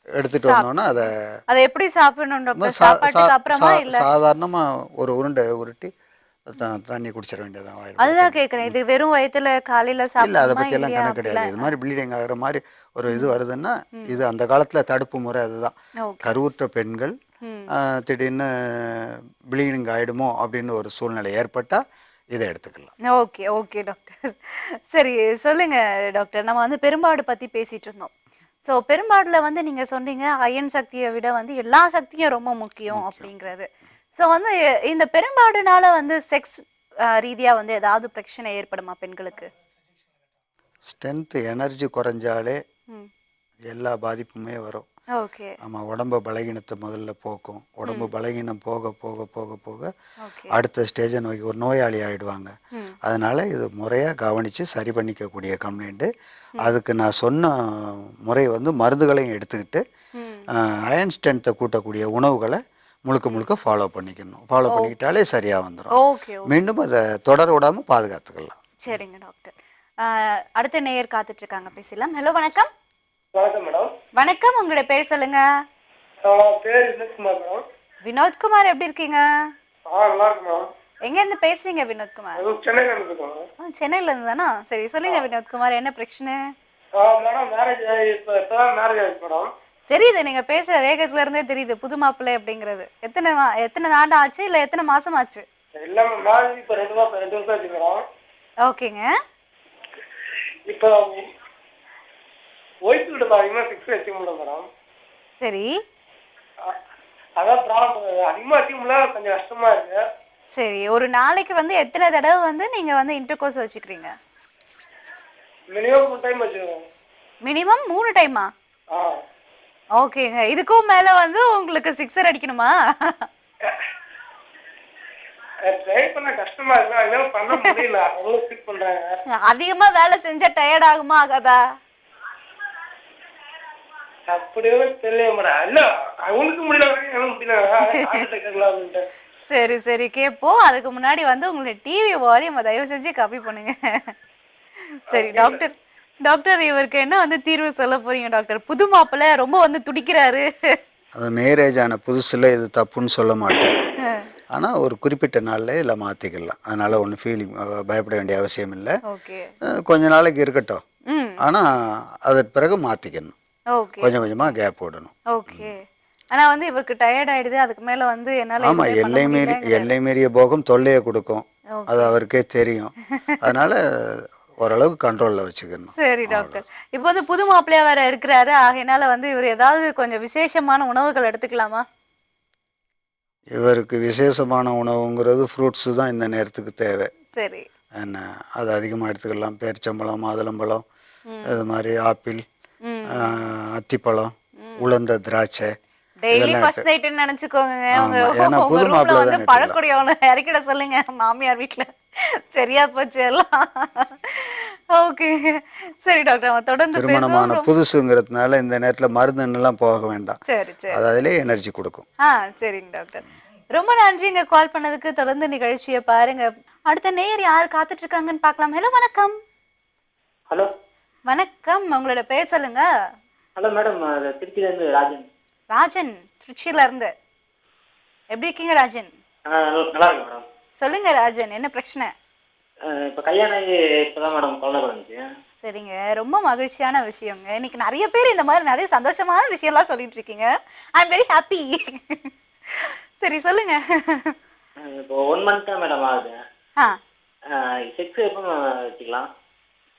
எடுத்துட்டு வந்தோன்னா அதை எப்படி சாப்பிடணும் டாக்டர்? சாப்பாட்டுக்கு அப்புறமா இல்ல? சாதாரணமாக ஒரு உருண்டை உருட்டி தண்ணி குடிச்சிட வேண்டியதான். அதுதான் கேட்குறேன், இது வெறும் வயிற்றுல காலையில் இல்லை, அதை சாப்பிடணுமா பற்றி எல்லாம் இல்லையா? கணக்கு கிடையாது. இது மாதிரி ப்ளீடிங் ஆகிற மாதிரி ஒரு இது வருதுன்னா இது அந்த காலத்தில் தடுப்பு முறை அதுதான். கருவுற்ற பெண்கள் திடீர்னு ப்ளீடிங் ஆகிடுமோ அப்படின்னு ஒரு சூழ்நிலை ஏற்பட்டால் இதை எடுத்துக்கலாம். Okay okay doctor. சரி சொல்லுங்க டாக்டர், நம்ம வந்து பெரும்பாடு பற்றி பேசிகிட்டு இருந்தோம். ஸோ பெரும்பாடில் வந்து நீங்கள் சொன்னீங்க அயன் சக்தியை விட வந்து எல்லா சக்தியும் ரொம்ப முக்கியம் அப்படிங்கிறது. ஸோ வந்து இந்த பெரும்பாடுனால வந்து செக்ஸ் ரீதியாக வந்து ஏதாவது பிரச்சனை ஏற்படுமா பெண்களுக்கு? ஸ்ட்ரென்த்து எனர்ஜி குறைஞ்சாலே எல்லா பாதிப்புமே வரும். ஓகே. ஆமாம், உடம்பு பலகீனத்தை முதல்ல போக்கும். உடம்பு பலகீனம் போக போக போக போக ஓகே. அடுத்த ஸ்டேஜை நோக்கி ஒரு நோயாளி ஆகிடுவாங்க. அதனால் இது முறையாக கவனித்து சரி பண்ணிக்கக்கூடிய கம்ப்ளைண்ட்டு. அதுக்கு நான் சொன்ன முறை வந்து மருந்துகளையும் எடுத்துக்கிட்டு அயன் ஸ்ட்ரென்த்தை கூட்டக்கூடிய உணவுகளை முழுக்க முழுக்க ஃபாலோ பண்ணிக்கணும். ஃபாலோ பண்ணிக்கிட்டாலே சரியாக வந்துடும். ஓகே. மீண்டும் அதை தொடர விடாமல் பாதுகாத்துக்கலாம். சரிங்க டாக்டர். அடுத்த நேயர் காத்துட்டு இருக்காங்க, பேசலாம். ஹலோ வணக்கம். வணக்கம் மேடம். வணக்கம், உங்களுடைய பேர் சொல்லுங்க. பேர் வினோத்குமார் மேடம். வினோத்குமார், எப்படி இருக்கீங்க? நல்லா இருக்கு மேடம். எங்கேருந்து பேசுறீங்க வினோத்குமார்? சென்னையில இருந்து இருக்கோம். சென்னையில இருந்து தானா? சரி சொல்லுங்க வினோத்குமார், என்ன பிரச்சனை? மேடம் மேரேஜ் இப்பதான் மேரேஜ் ஆயிடுச்சு மேடம். தெரியுது, நீங்க பேசுற வேகத்துல இருந்தே தெரியுது புது மாப்பிள்ளை அப்படிங்கிறது. எத்தனை நாள் ஆச்சு, இல்ல எத்தனை மாசம் ஆச்சு? இல்ல மேரேஜ் இப்ப 2 வருஷம் ஆச்சு மேடம். ஓகேங்க. இப்போ ஒய்ஃப் கிட்ட அதிகமா ஃபிக்ஸ் வச்சுக்க முடியல மேடம். சரி. அதான் ப்ராப்ளம், அதிகமா வச்சுக்க முடியல, கொஞ்சம் கஷ்டமா இருக்கு. சரி, ஒரு நாளைக்கு வந்து எத்தனை தடவை வந்து நீங்க வந்து இன்டர்கோர்ஸ் வச்சுக்கிறீங்க? மினிமம் 3 டைம் வச்சுக்கோங்க. மினிமம் 3 டைமா? ஓகேங்க. இதுக்கும் மேல வந்து உங்களுக்கு சிக்ஸர் அடிக்கணுமா? ட்ரை பண்ண கஷ்டமா இருக்கு, அதனால பண்ண முடியல. அவ்வளவு ஃபீல் பண்றாங்க. அதிகமா வேலை செஞ்சா டயர்ட் ஆகுமா ஆகாதா? அப்படியே தெரியல மேடம். இல்ல அவங்களுக்கு முடியல, எனக்கு முடியல. சரி சரி, கேட்போம். அதுக்கு முன்னாடி வந்து உங்களுடைய டிவி வால்யூம் தயவு செஞ்சு காப்பி பண்ணுங்க. சரி டாக்டர், டாக்டர் இவருக்கு என்ன வந்து தீர்வு சொல்ல போறீங்க டாக்டர்? புது மாப்பிள்ளை ரொம்ப வந்து துடிக்கிறாரு. அது மேரேஜ் ஆன புதுசில் இது தப்புன்னு சொல்ல மாட்டேன். ஆனால் ஒரு குறிப்பிட்ட நாளில் இதில் மாற்றிக்கலாம். அதனால் ஒன்றும் ஃபீலிங் பயப்பட வேண்டிய அவசியம் இல்லை. ஓகே. கொஞ்ச நாளைக்கு இருக்கட்டும், ஆனால் அதற்கு பிறகு மாற்றிக்கணும். ஓகே. கொஞ்சம் கொஞ்சமாக கேப் விடணும். ஓகே. ஆனா வந்து இவருக்கு டயர்ட் ஆயிடுது, அதுக்கு மேல வந்து என்னால ஆமாம், எல்லை மீறிய போகும் தொல்லையை கொடுக்கும், அது அவருக்கே தெரியும். அதனால ஓரளவுக்கு கண்ட்ரோலில் வச்சுக்கணும். சரி டாக்டர், இப்போ வந்து புது மாப்பிள்ளையா வேற இருக்கிறாரு, ஆகையினால வந்து இவர் ஏதாவது கொஞ்சம் விசேஷமான உணவுகள் எடுத்துக்கலாமா? இவருக்கு விசேஷமான உணவுங்கிறது ஃப்ரூட்ஸு தான் இந்த நேரத்துக்கு தேவை. சரி. என்ன அது அதிகமாக எடுத்துக்கலாம். பேரிச்சம்பழம், மாதுளம்பழம், இது மாதிரி ஆப்பிள், அத்திப்பழம், உலர்ந்த திராட்சை டெய்லி இதெல்லாம் ஃபர்ஸ்ட் நைட்னு நினைச்சுக்கோங்க. உங்க ஆமாம். ஏன்னா உங்க புது ரூம்ல மாப்பிள்ளை வந்து தான் பழக்கூடிய ஒன்று இறக்கிட சொல்லுங்க மாமியார் வீட்ல. சரியா போச்சு எல்லாம். ஓகே சரி டாக்டர், நம்ம தொடர்ந்து திருமணமான பேசுவோம். புதுசுங்கிறதுனால இந்த நேரத்தில் மருந்துன்னெல்லாம் போக வேண்டாம். சரி சரி. அது அதிலே எனர்ஜி கொடுக்கும். சரிங்க டாக்டர், ரொம்ப நன்றிங்க கால் பண்ணதுக்கு. தொடர்ந்து நிகழ்ச்சியை பாருங்க. அடுத்த நேயர் யார் காத்துட்டு இருக்காங்கன்னு பார்க்கலாம். ஹலோ வணக்கம். ஹலோ வணக்கம், உங்களோட பேர் சொல்லுங்க. ஹலோ மேடம், திருச்சியிலேருந்து ராஜன். ராஜன், திருச்சியில இருந்து. எப்படி இருக்கீங்க ராஜன்? நல்லா இருக்கு மேடம். சொல்லுங்க ராஜன், என்ன பிரச்சனை? இப்போ கல்யாணம் ஆகி இப்போதான் மேடம் குழந்தை பிறந்துச்சு. சரிங்க, ரொம்ப மகிழ்ச்சியான விஷயங்க. இன்னைக்கு நிறைய பேர் இந்த மாதிரி நிறைய சந்தோஷமான விஷயம்லாம் சொல்லிட்டு இருக்கீங்க. ஐ எம் வெரி ஹாப்பி. சரி சொல்லுங்க. இப்போ 1 month தான் மேடம் ஆகுது. ஆ செக்ஸ் எப்போ வச்சுக்கலாம்?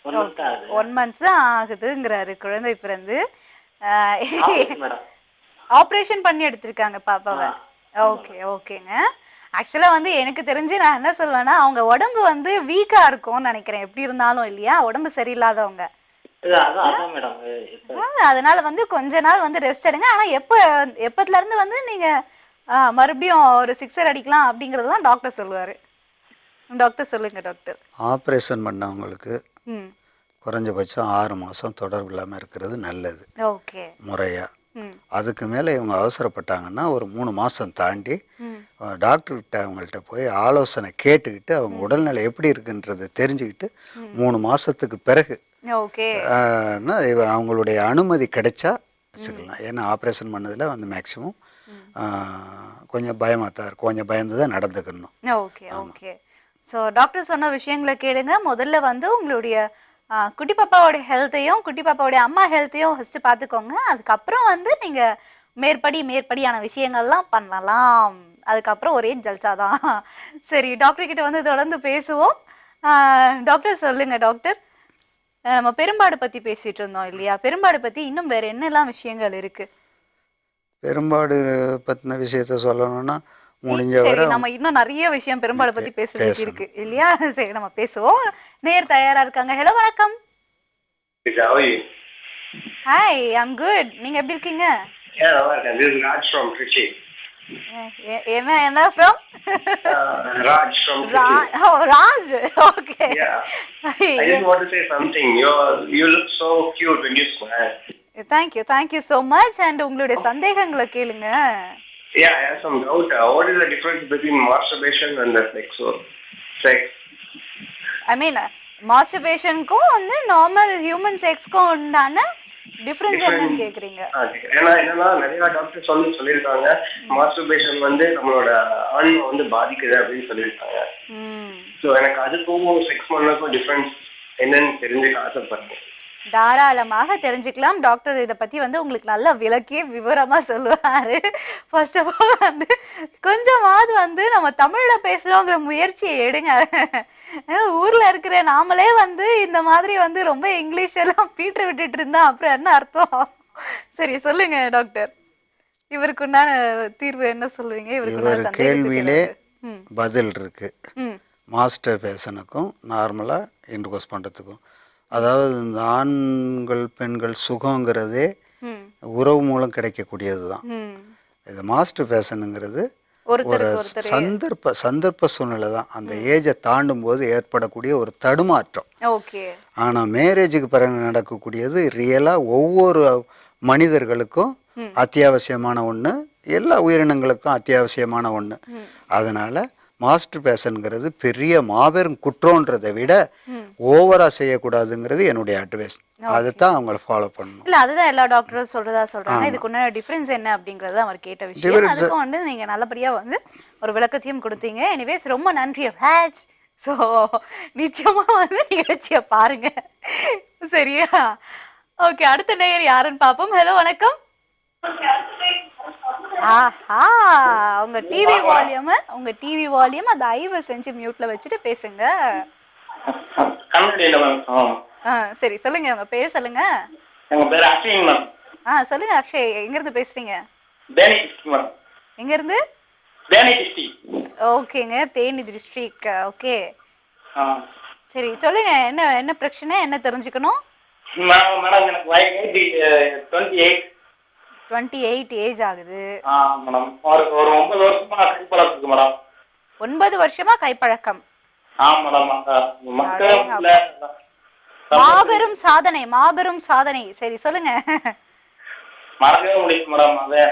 1 month ஆகுது. 1 month தான் ஆகுதுங்கிறாரு குழந்தை பிறந்து. மேடம் ஆப்ரேஷன் பண்ணி எடுத்திருக்காங்க பாப்பாவை. ஓகே ஓகேங்க. ஆக்சுவலாக வந்து எனக்கு தெரிஞ்சு நான் என்ன சொல்லுவேன்னா, அவங்க உடம்பு வந்து வீக்காக இருக்கும்னு நினைக்கிறேன். எப்படி இருந்தாலும் இல்லையா, உடம்பு சரியில்லாதவங்க. அதான் மேடம். அதனால வந்து கொஞ்ச நாள் வந்து ரெஸ்ட் எடுங்க. ஆனால் எப்போதுலேருந்து வந்து நீங்கள் மறுபடியும் ஒரு 6 அடிக்கலாம் அப்படிங்கிறதுலாம் டாக்டர் சொல்லுவார். டாக்டர் சொல்லுங்க டாக்டர். ஆப்ரேஷன் பண்ணவங்களுக்கு ம் குறைஞ்சபட்சம் 6 மாதம் தொடர்பு இல்லாமல் இருக்கிறது நல்லது, ஓகே. முறையாக. அதுக்கு மேலே இவங்க அவசரப்பட்டாங்கன்னா ஒரு 3 மாதம் தாண்டி டாக்டர்கிட்ட அவங்கள்ட்ட போய் ஆலோசனை கேட்டுக்கிட்டு அவங்க உடல்நிலை எப்படி இருக்குன்றதை தெரிஞ்சுக்கிட்டு 3 மாதத்துக்கு பிறகு ஓகே அவங்களுடைய அனுமதி கிடைச்சா வச்சுக்கலாம். ஏன்னா ஆப்ரேஷன் பண்ணதில் வந்து மேக்ஸிமம் கொஞ்சம் பயமாக தான் இருக்கும், கொஞ்சம் பயந்து தான் நடந்துக்கணும். Okay okay. ஸோ டாக்டர் சொன்ன விஷயங்களை கேளுங்க. முதல்ல வந்து உங்களுடைய குட்டி பாப்பாவோட ஹெல்த்தையும் குட்டி பாப்பாவோடைய அம்மா ஹெல்த்தையும் ஃபஸ்ட்டு பார்த்துக்கோங்க. அதுக்கப்புறம் வந்து நீங்கள் மேற்படியான விஷயங்கள்லாம் பண்ணலாம். அதுக்கப்புறம் ஒரே ஜல்சா தான். சரி, டாக்டர்கிட்ட வந்து தொடர்ந்து பேசுவோம். டாக்டர் சொல்லுங்க டாக்டர், நம்ம பெரும்பாடு பற்றி பேசிகிட்டு இருந்தோம் இல்லையா? பெரும்பாடு பற்றி இன்னும் வேறு என்னெல்லாம் விஷயங்கள் இருக்குது? பெரும்பாடு பற்றின விஷயத்த சொல்லணும்னா முடிஞ்ச சரி, வரை நம்ம இன்னும் நிறைய விஷயம் பெரும்பாடு பத்தி பேசுறதுக்கு இருக்கு இல்லையா? சரி, நம்ம பேசுவோம். நேர் தயாரா இருக்காங்க. ஹலோ வணக்கம். Hi, I'm good. நீங்க எப்படி இருக்கீங்க? நல்லா இருக்கேன். This is Raj from Trichy. என்ன from? Raj from Trichy. Raj. Okay. Yeah. I just want to say something. You look so cute when you smile. Thank you so much. And உங்களுடைய சந்தேகங்களை கேளுங்க. Yeah, I have some doubt. What is the difference between masturbation and the sex? I mean, மாஸ்டர்பேஷனுக்கும் வந்து நார்மல் ஹியூமன் செக்ஸ்க்கும் உண்டான டிஃபரன்ஸ் என்னன்னு கேக்குறீங்க? ஏன்னா என்னன்னா நிறைய டாக்டர்ஸ் வந்து சொல்லியிருக்காங்க மாஸ்டர்பேஷன் வந்து நம்மளோட ஆன்மை வந்து பாதிக்குது அப்படின்னு சொல்லியிருக்காங்க. ஸோ எனக்கு அதுக்கும் செக்ஸ் பண்ணதுக்கும் டிஃபரன்ஸ் என்னன்னு தெரிஞ்சுக்க ஆசைப்படுறேன். தாராளமாக தெரிஞ்சுக்கலாம். டாக்டர் இதை பற்றி வந்து உங்களுக்கு நல்லா விளக்கி விவரமாக சொல்லுவார். ஃபர்ஸ்ட் ஆஃப் ஆல் வந்து கொஞ்சமாவது வந்து நம்ம தமிழில் பேசுகிறோங்கிற முயற்சியை எடுங்க. ஊரில் இருக்கிற நாமளே வந்து இந்த மாதிரி வந்து ரொம்ப இங்கிலீஷ் எல்லாம் பீட்டு விட்டுட்டு இருந்தா அப்புறம் என்ன அர்த்தம்? சரி சொல்லுங்க டாக்டர், இவருக்கு உண்டான தீர்வு என்ன சொல்லுவீங்க? இவர் கேள்வியிலே பதில் இருக்கு. மாஸ்டர் பேஷனுக்கும் நார்மலாக இன்டர்கோர்ஸ் பண்ணுறதுக்கும், அதாவது இந்த ஆண்கள் பெண்கள் சுகங்கிறதே உறவு மூலம் கிடைக்கக்கூடியது தான். இது மாஸ்டர் ஃபேஷனுங்கிறது ஒரு சந்தர்ப்ப சூழ்நிலை தான். அந்த ஏஜை தாண்டும் போது ஏற்படக்கூடிய ஒரு தடுமாற்றம். ஆனால் மேரேஜுக்கு பிறகு நடக்கக்கூடியது ரியலாக ஒவ்வொரு மனிதர்களுக்கும் அத்தியாவசியமான ஒன்று, எல்லா உயிரினங்களுக்கும் அத்தியாவசியமான ஒன்று. அதனால மாஸ்டர் பேஷனுங்கிறது பெரிய மாபெரும் குற்றம்ன்றதை விட ஓவரா செய்யக்கூடாதுங்கிறது என்னுடைய அட்வைஸ். அதுதான் அவங்கள ஃபாலோ பண்ணணும். இல்ல அதுதான் எல்லா டாக்டரும் சொல்றாங்க. இதுக்கு உண்டான டிஃபரன்ஸ் என்ன அப்படிங்கறது அவர் கேட்ட விஷயம். அதுக்கும் வந்து நீங்க நல்லபடியா வந்து ஒரு விளக்கத்தையும் கொடுத்தீங்க. எனிவேஸ் ரொம்ப நன்றி ராஜ். ஸோ நிச்சயமா வந்து நிகழ்ச்சியை பாருங்க, சரியா? ஓகே, அடுத்த நேயர் யாருன்னு பார்ப்போம். ஹலோ வணக்கம். ஆஹா, உங்க டிவி வால்யூம் தயவு செஞ்சு மியூட்ல வச்சுட்டு பேசுங்க. சரி சொல்லுங்க, உங்க பேர் சொல்லுங்க. எங்க பேர் அக்ஷய் மேம். சொல்லுங்க அக்ஷய், எங்க இருந்து பேசுறீங்க? எங்க இருந்து? தேனி டிஸ்ட்ரிக்ட். ஓகேங்க, தேனி டிஸ்ட்ரிக்ட். ஓகே, சரி சொல்லுங்க, என்ன என்ன பிரச்சனை, என்ன தெரிஞ்சுக்கணும்? மேடம் எனக்கு வயசு 28. 28 ஏஜ் ஆகுது. மேடம் ஒரு 9 வருஷமா கைப்பழக்கம் இருக்கு மேடம். 9 வருஷமா கைப்பழக்கம். மேடம் மாபெரும் சாதனை, மாபெரும் சாதனை. சரி சொல்லுங்க. மறக்கவே முடியும் மேடம். அதே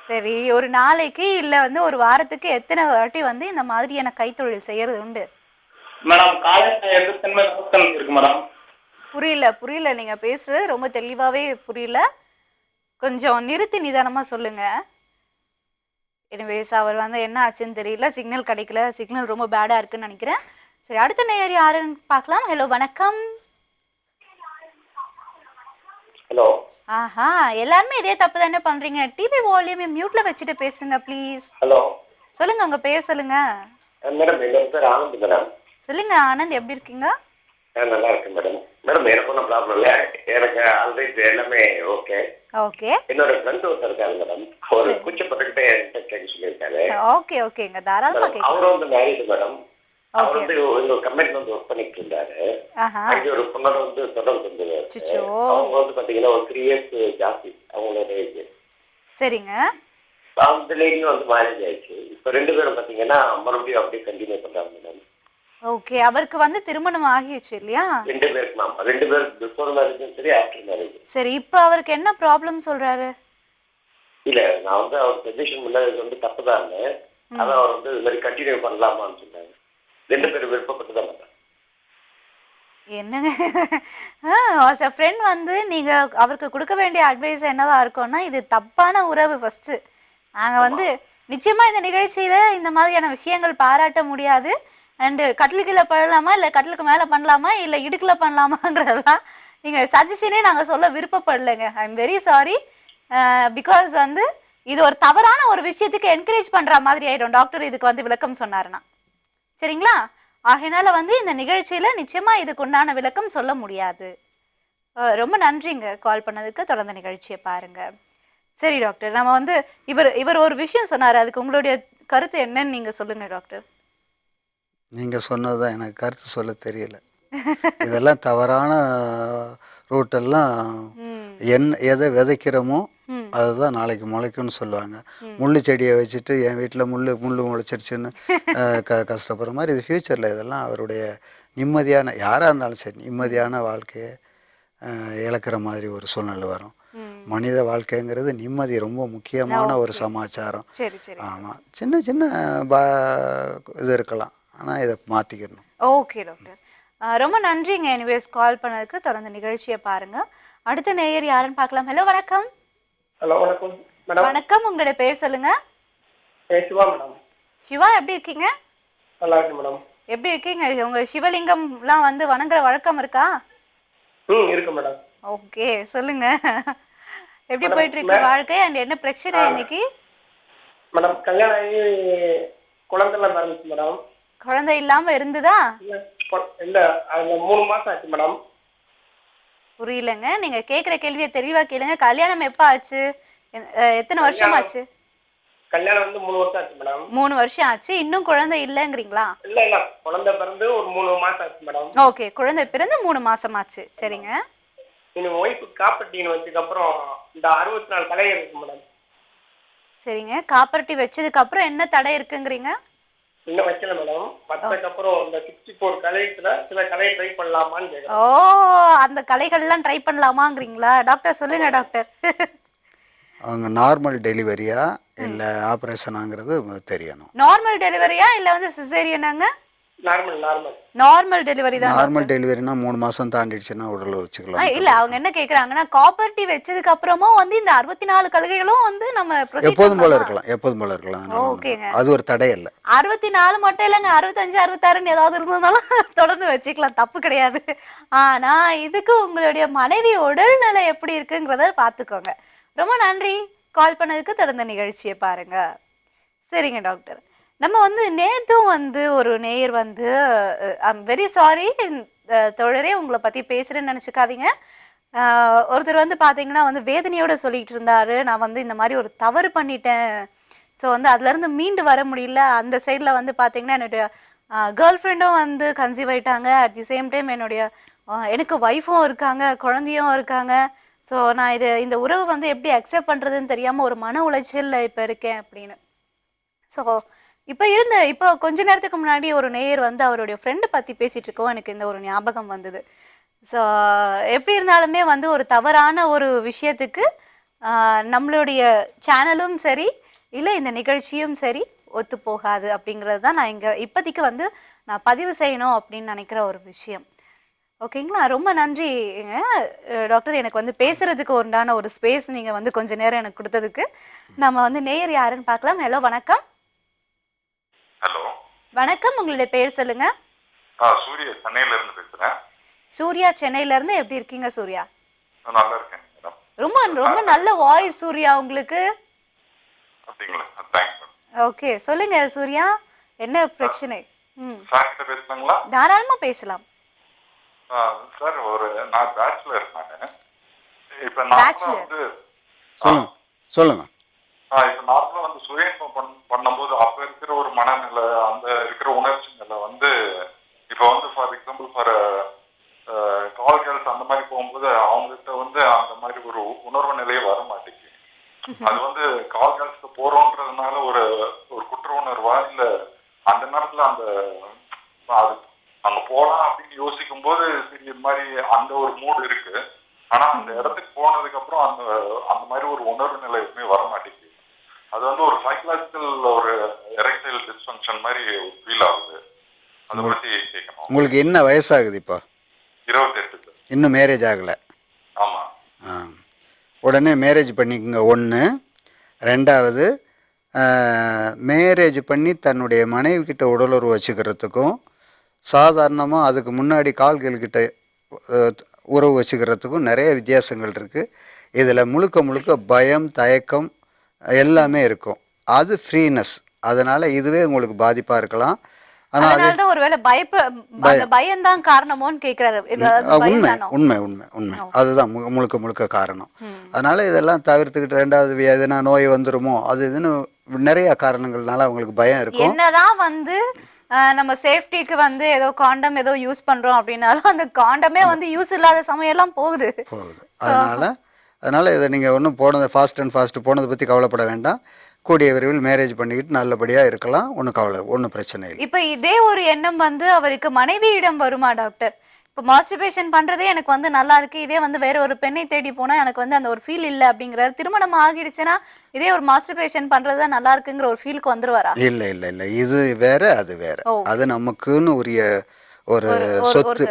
சரி, ஒரு நாளைக்கு இல்ல வந்து ஒரு வாரத்துக்கு எத்தனை வாட்டி வந்து இந்த மாதிரியான கைத்தொழில் செய்யறது உண்டு? மேடம் காலையில எதிர்த்தன்மை இருக்கு மேடம். புரியல நீங்க பேசுறது ரொம்ப தெளிவாவே புரியல. கொஞ்சம் நிறுத்தி நிதானமா சொல்லுங்க. எனிவேஸ் அவர் வந்து என்ன ஆச்சுன்னு தெரியல, சிக்னல் கிடைக்கல, சிக்னல் ரொம்ப பேடா இருக்குன்னு நினைக்கிறேன். சரி, அடுத்த நேயர் யாருன்னு பார்க்கலாம். ஹலோ வணக்கம். ஹலோ. ஆஹா, எல்லாருமே இதே தப்பு தானே பண்றீங்க. டிவி வால்யூம் மியூட்ல வச்சுட்டு பேசுங்க ப்ளீஸ். ஹலோ. சொல்லுங்க, உங்க பேர் சொல்லுங்க. மேடம் எங்க பேர் ஆனந்த் மேடம். சொல்லுங்க ஆனந்த், எப்படி இருக்கீங்க? நல்லா இருக்கு மேடம். மேடம் எனக்கு ஒன்றும் ப்ராப்ளம் இல்லை, எனக்கு ஆல்ரெடி எல்லாமே ஓகே. ஓகே. என்னோட ஃப்ரெண்ட் ஒருத்தர் இருக்காரு மேடம், ஒரு கூச்சப்பட்டுக்கிட்டே என்கிட்ட கேட்க சொல்லியிருக்காரு. ஓகேங்க, தாராளமா கேட்கலாம். அவரும் வந்து மேரிடு மேடம். அவர் வந்து ஒரு கம்பெனில வந்து ஒர்க் பண்ணிட்டு இருந்தாரு. அங்கே ஒரு பொண்ணோட வந்து தொடர்பு இருந்தது. அவங்க வந்து பாத்தீங்கன்னா ஒரு 3 இயர்ஸ் ஜாஸ்தி அவங்களோட ஏஜ். சரிங்க. அந்த லேடியும் வந்து மேரேஜ் ஆயிடுச்சு. இப்ப 2 பேரும் பாத்தீங்கன்னா மறுபடியும் அப்படியே கண்டினியூ பண்றாங்க மேடம். ஓகே, அவருக்கு வந்து திருமணம் ஆகிடுச்சு இல்லையா? 2 பேருக்கு மேம். 2 பேருக்கு பிஃபோர் மேரேஜும் சரி, ஆஃப்டர் மேரேஜ். சரி, இப்போ அவருக்கு என்ன ப்ராப்ளம் சொல்றாரு? இல்ல, நான் வந்து அவர் சஜஷன் பண்ணது வந்து தப்பு தான். அதான் அவர் வந்து இது மாதிரி கண்டினியூ பண்ணலாமான்னு சொன்னாங்க. 2 பேரும் விருப்பப்பட்டு தான் பண்ணாங்க. என்னங்க, ஆஸ் அ ஃப்ரெண்ட் வந்து நீங்க அவருக்கு கொடுக்க வேண்டிய அட்வைஸ் என்னவா இருக்கும்னா, இது தப்பான உறவு. ஃபர்ஸ்ட் நாங்க வந்து நிச்சயமா இந்த நிகழ்ச்சியில இந்த மாதிரியான விஷயங்கள் பாராட்ட முடியாது. அண்டு கட்டிலுக்குள்ள பண்ணலாமா, இல்லை கட்டிலுக்கு மேலே பண்ணலாமா, இல்லை இடுக்குல பண்ணலாமாங்கிறதெல்லாம் நீங்கள் சஜஷனே நாங்கள் சொல்ல விருப்பப்படலைங்க. I am very sorry. Because வந்து இது ஒரு தவறான ஒரு விஷயத்துக்கு என்கரேஜ் பண்ணுற மாதிரி ஆகிடும் டாக்டர் இதுக்கு வந்து விளக்கம் சொன்னாருன்னா. சரிங்களா? ஆகையினால வந்து இந்த நிகழ்ச்சியில் நிச்சயமாக இதுக்கு உண்டான விளக்கம் சொல்ல முடியாது. ரொம்ப நன்றிங்க கால் பண்ணதுக்கு. தொடர்ந்த நிகழ்ச்சியை பாருங்கள். சரி டாக்டர், நம்ம வந்து இவர் ஒரு விஷயம் சொன்னார், அதுக்கு உங்களுடைய கருத்து என்னன்னு நீங்கள் சொல்லுங்கள் டாக்டர். நீங்கள் சொன்னது தான் எனக்கு கருத்து சொல்ல தெரியல. இதெல்லாம் தவறான ரூட்டெல்லாம் எதை விதைக்கிறோமோ அதுதான் நாளைக்கு முளைக்கும்னு சொல்லுவாங்க. முள்ளு செடியை வச்சுட்டு என் வீட்டில் முள்ளு முளைச்சிருச்சுன்னு கஷ்டப்படுற மாதிரி இது ஃப்யூச்சரில் இதெல்லாம் அவருடைய நிம்மதியான, யாராக இருந்தாலும் சரி, நிம்மதியான வாழ்க்கையை இழக்கிற மாதிரி ஒரு சூழ்நிலை வரும். மனித வாழ்க்கைங்கிறது நிம்மதி ரொம்ப முக்கியமான ஒரு சமாச்சாரம். ஆமாம், சின்ன சின்ன இது இருக்கலாம், ஆனால் இதை மாற்றிக்கணும். ஓகே டாக்டர், ரொம்ப நன்றிங்க. எனிவேஸ் கால் பண்ணதுக்கு. தொடர்ந்து நிகழ்ச்சியை பாருங்க. அடுத்த நேயர் யாருன்னு பார்க்கலாம். ஹலோ வணக்கம். ஹலோ வணக்கம் மேடம். வணக்கம், உங்களோட பேர் சொல்லுங்க. சிவா மேடம். சிவா, எப்படி இருக்கீங்க? நல்லா இருக்கு மேடம். எப்படி இருக்கீங்க? உங்க சிவலிங்கம்லாம் வந்து வணங்குற வழக்கம் இருக்கா? இருக்கு மேடம். ஓகே, சொல்லுங்க. எப்படி போயிட்டு இருக்கு வாழ்க்கை அண்ட் என்ன பிரச்சனை இன்னைக்கு? மேடம் கல்யாணம் ஆகி குழந்தைலாம் பிறந்துச்சு மேடம். குழந்தை இல்லாம இருந்ததா? இல்ல, அதுல 3 மாசம் ஆச்சு மேடம். புரியலங்க, நீங்க கேக்குற கேள்வியை தெளிவா கேளுங்க. கல்யாணம் எப்ப ஆச்சு? எத்தனை வருஷம் ஆச்சு? கல்யாணம் வந்து 3 வருஷம் ஆச்சு மேடம். 3 வருஷம் ஆச்சு, இன்னும் குழந்தை இல்லைங்கிறீங்களா? இல்ல, குழந்தை பிறந்து ஒரு 3 மாசம் ஆச்சு மேடம். ஓகே, குழந்தை பிறந்து 3 மாசம் ஆச்சு. சரிங்க. என் ஒய்ஃபு காப்பர்ட்டின்னு வச்சதுக்கு அப்புறம் இந்த 64 தடை இருக்கு மேடம். சரிங்க, காப்பர்ட்டி வச்சதுக்கு அப்புறம் என்ன தடை இருக்குங்கிறீங்க? இன்னும் வைக்கல மேடம். வச்சதுக்கு அப்புறம் இந்த 64 கலைத்துல சில கலையை ட்ரை பண்ணலாமான்னு கேக்குறேன். ஓ, அந்த கலைகள்லாம் ட்ரை பண்ணலாமாங்கிறீங்களா? டாக்டர் சொல்லுங்க டாக்டர். அவங்க நார்மல் டெலிவரியா இல்லை ஆப்ரேஷனாங்கிறது தெரியணும். நார்மல் டெலிவரியா இல்லை வந்து சிசேரியனாங்க? நார்மல் டெலிவரி தான். நார்மல் டெலிவரினா 3 மாதம் தாண்டிடுச்சுன்னா உடலை வச்சுக்கலாம். இல்ல, அவங்க என்ன கேக்குறாங்கன்னா காப்பர்ட்டி வச்சதுக்கு அப்புறமும் வந்து இந்த 64 கழுகைகளும் வந்து நம்ம எப்போதும் போல இருக்கலாம். ஓகேங்க, அது ஒரு தடை இல்லை. 64 மட்டும் இல்லைங்க, 65 66 ஏதாவது இருந்ததுனாலும் தொடர்ந்து வச்சுக்கலாம், தப்பு கிடையாது. ஆனா இதுக்கு உங்களுடைய மனைவி உடல்நிலை எப்படி இருக்குங்கிறத பாத்துக்கோங்க. ரொம்ப நன்றி கால் பண்ணதுக்கு. தொடர்ந்த நிகழ்ச்சியை பாருங்க. சரிங்க டாக்டர், நம்ம வந்து நேற்றும் வந்து ஒரு நேயர் வந்து ஐம் வெரி சாரி தோழரே, உங்களை பற்றி பேசுகிறேன்னு நினச்சிக்காதீங்க. ஒருத்தர் வந்து பார்த்தீங்கன்னா வந்து வேதனையோடு சொல்லிகிட்டு இருந்தார், நான் வந்து இந்த மாதிரி ஒரு தவறு பண்ணிட்டேன், ஸோ வந்து அதுலேருந்து மீண்டு வர முடியல. அந்த சைடில் வந்து பார்த்தீங்கன்னா என்னுடைய கேர்ள் ஃப்ரெண்டும் வந்து கன்சீவ் ஆயிட்டாங்க. அட் தி சேம் டைம் எனக்கு ஒய்ஃபும் இருக்காங்க, குழந்தையும் இருக்காங்க. ஸோ நான் இந்த உறவு வந்து எப்படி அக்செப்ட் பண்ணுறதுன்னு தெரியாமல் ஒரு மன உளைச்சலில் இப்போ இருக்கேன் அப்படின்னு. ஸோ இப்போ கொஞ்ச நேரத்துக்கு முன்னாடி ஒரு நேயர் வந்து அவருடைய ஃப்ரெண்டு பற்றி பேசிகிட்டு இருக்கோம். எனக்கு இந்த ஒரு ஞாபகம் வந்தது. ஸோ எப்படி இருந்தாலுமே வந்து ஒரு தவறான ஒரு விஷயத்துக்கு நம்மளுடைய சேனலும் சரி இல்லை இந்த நிகழ்ச்சியும் சரி ஒத்து போகாது அப்படிங்கிறது தான் நான் இங்கே இப்போதைக்கு வந்து நான் பதிவு செய்யணும் அப்படின்னு நினைக்கிற ஒரு விஷயம். ஓகேங்களா? ரொம்ப நன்றிங்க டாக்டர். எனக்கு வந்து பேசுகிறதுக்கு உண்டான ஒரு ஸ்பேஸ் நீங்கள் வந்து கொஞ்சம் நேரம் எனக்கு கொடுத்ததுக்கு. நம்ம வந்து நேயர் யாருன்னு பார்க்கலாம். ஹலோ, வணக்கம். ஹலோ வணக்கம், உங்களுடைய பேர் சொல்லுங்க. சூர்யா சென்னையில இருந்து பேசுறேன். சூர்யா சென்னையில இருந்து. எப்படி இருக்கீங்க சூர்யா? நல்லா இருக்கேன் மேடம். ரொம்ப ரொம்ப நல்ல வாய்ஸ் சூர்யா உங்களுக்கு. அப்படிங்களா? தேங்க்ஸ். ஓகே, சொல்லுங்க சூர்யா, என்ன பிரச்சனை? சார் கிட்ட பேசலாங்களா? தாராளமா பேசலாம் சார். நான் பேச்சுலர். நான் இப்ப நார்மலா வந்து சொல்லுங்க. இப்ப நார்மலா வந்து சுயன்பம் பண்ணும்போது அப்ப இருக்கிற ஒரு மனநிலை, அந்த இருக்கிற உணர்ச்சிகளை வந்து இப்ப வந்து ஃபார் எக்ஸாம்பிள் கால் கேர்ள்ஸ் அந்த மாதிரி போகும்போது அவங்ககிட்ட வந்து அந்த மாதிரி ஒரு உணர்வு நிலையே வர மாட்டேங்குது. அது வந்து கால் கேர்ள்ஸ்க்கு போறோன்றதுனால ஒரு குற்ற உணர்வா இல்ல அந்த நேரத்துல அது அங்க போலாம் அப்படின்னு யோசிக்கும் போது சரி இது மாதிரி அந்த ஒரு மூடு இருக்கு. ஆனா அந்த இடத்துக்கு போனதுக்கு அப்புறம் அந்த மாதிரி ஒரு உணர்வு நிலை எதுவுமே வர மாட்டேங்குது. அது வந்து ஒரு சைக்கலாஜிக்கல் ஒரு எரெக்டைல் டிஸ்ஃபங்க்ஷன் மாதிரி ஃபீல் ஆகுது. அதை பத்தி கேட்கணும். உங்களுக்கு என்ன வயசாகுது இப்போ? 28. இன்னும் மேரேஜ் ஆகலை? ஆமா. உடனே மேரேஜ் பண்ணிக்கோங்க. ஒன்று. ரெண்டாவது, மேரேஜ் பண்ணி தன்னுடைய மனைவி கிட்ட உடலுறவு வச்சுக்கிறதுக்கும் சாதாரணமாக அதுக்கு முன்னாடி கால்கள்கிட்ட உறவு வச்சுக்கிறதுக்கும் நிறைய வித்தியாசங்கள் இருக்குது. இதில் முழுக்க பயம், தயக்கம் எல்லாமே இருக்கும். அது ஃப்ரீனஸ். அதனால் இதுவே உங்களுக்கு பாதிப்பாக இருக்கலாம். ஆனால் அது ஒருவேளை பயம்தான் காரணமோன்னு கேட்குறாரு. உண்மை அதுதான் முழுக்க காரணம். அதனால் இதெல்லாம் தவிர்த்துக்கிட்டு, ரெண்டாவது எதுனா நோய் வந்துருமோ அது இதுன்னு நிறைய காரணங்கள்னால அவங்களுக்கு பயம் இருக்கும். என்னதான் வந்து நம்ம சேஃப்டிக்கு வந்து ஏதோ காண்டம் ஏதோ யூஸ் பண்ணுறோம் அப்படின்னாலும் அந்த காண்டமே வந்து யூஸ் இல்லாத சமயம்லாம் போகுது. அதனால் இதை நீங்கள் ஒன்றும் ஃபாஸ்ட் போனதை பற்றி கவலைப்பட வேண்டாம். கூடிய விரைவில் மேரேஜ் பண்ணிக்கிட்டு நல்லபடியாக இருக்கலாம். ஒன்றும் பிரச்சனை இல்லை. இப்போ இதே ஒரு எண்ணம் வந்து அவருக்கு மனைவியிடம் வருமா டாக்டர்? இப்போ மாஸ்டர்பேஷன் பண்ணுறதே எனக்கு வந்து நல்லா இருக்குது, இதே வந்து வேற ஒரு பெண்ணை தேடி போனால் எனக்கு வந்து அந்த ஒரு ஃபீல் இல்லை அப்படிங்கிறாரு. திருமணம் ஆகிடுச்சுன்னா இதே ஒரு மாஸ்டர்பேஷன் பண்ணுறது தான் நல்லா இருக்குங்கிற ஒரு ஃபீலுக்கு வந்துருவாரா? இல்லை, இது வேற அது வேற. அது நமக்குன்னு உரிய ஒரு சொத்து.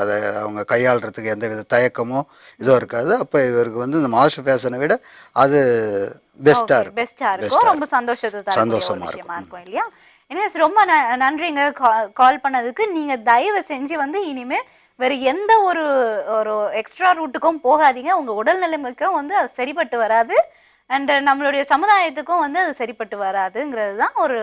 அதை அவங்க கையாளுறதுக்கு எந்த வித தயக்கமோ இதோ இருக்காது. அப்போ இவருக்கு வந்து இந்த மாஸ்டர் பேஷனை விட அது பெஸ்ட்டாக இருக்கும். ரொம்ப சந்தோஷமா இருக்கும் இல்லையா? ஏன்னா ரொம்ப நன்றிங்க கால் பண்ணதுக்கு. நீங்கள் தயவு செஞ்சு வந்து இனிமேல் வேறு எந்த ஒரு எக்ஸ்ட்ரா ரூட்டுக்கும் போகாதீங்க. உங்கள் உடல் நிலைமைக்கும் வந்து அது சரிப்பட்டு வராது. அண்ட் நம்மளுடைய சமுதாயத்துக்கும் வந்து அது சரிப்பட்டு வராதுங்கிறது தான் ஒரு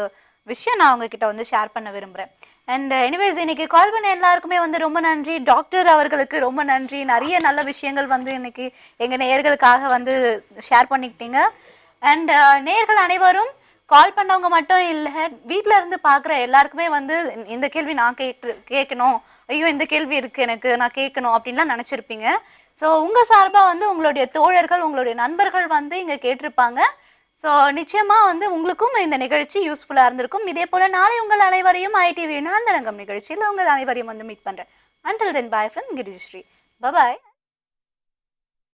விஷயம் நான் உங்ககிட்ட வந்து ஷேர் பண்ண விரும்புகிறேன். அண்ட் எனிவேஸ், இன்னைக்கு கால் பண்ண எல்லாருக்குமே வந்து ரொம்ப நன்றி. டாக்டர் அவர்களுக்கு ரொம்ப நன்றி. நிறைய நல்ல விஷயங்கள் வந்து இன்னைக்கு எங்கள் நேயர்களுக்காக வந்து ஷேர் பண்ணிக்கிட்டீங்க. அண்ட் நேயர்கள் அனைவரும் கால் பண்ணவங்க மட்டும் இல்லை, வீட்டில் இருந்து பார்க்குற எல்லாருக்குமே வந்து இந்த கேள்வி நான் கேட்கணும், ஐயோ இந்த கேள்வி இருக்குது எனக்கு, நான் கேட்கணும் அப்படின்லாம் நினச்சிருப்பீங்க. ஸோ உங்கள் சார்பாக வந்து உங்களுடைய தோழர்கள், உங்களுடைய நண்பர்கள் வந்து இங்கே கேட்டிருப்பாங்க. ஸோ நிச்சயமாக வந்து உங்களுக்கும் இந்த நிகழ்ச்சி யூஸ்ஃபுல்லாக இருந்திருக்கும். இதே போல் நாளை உங்கள் அனைவரையும் ITV அந்தரங்கம் நிகழ்ச்சியில் உங்கள் அனைவரையும் வந்து மீட் பண்ணுறேன். Until then, bye from Girijஸ்ரீ. Bye-bye.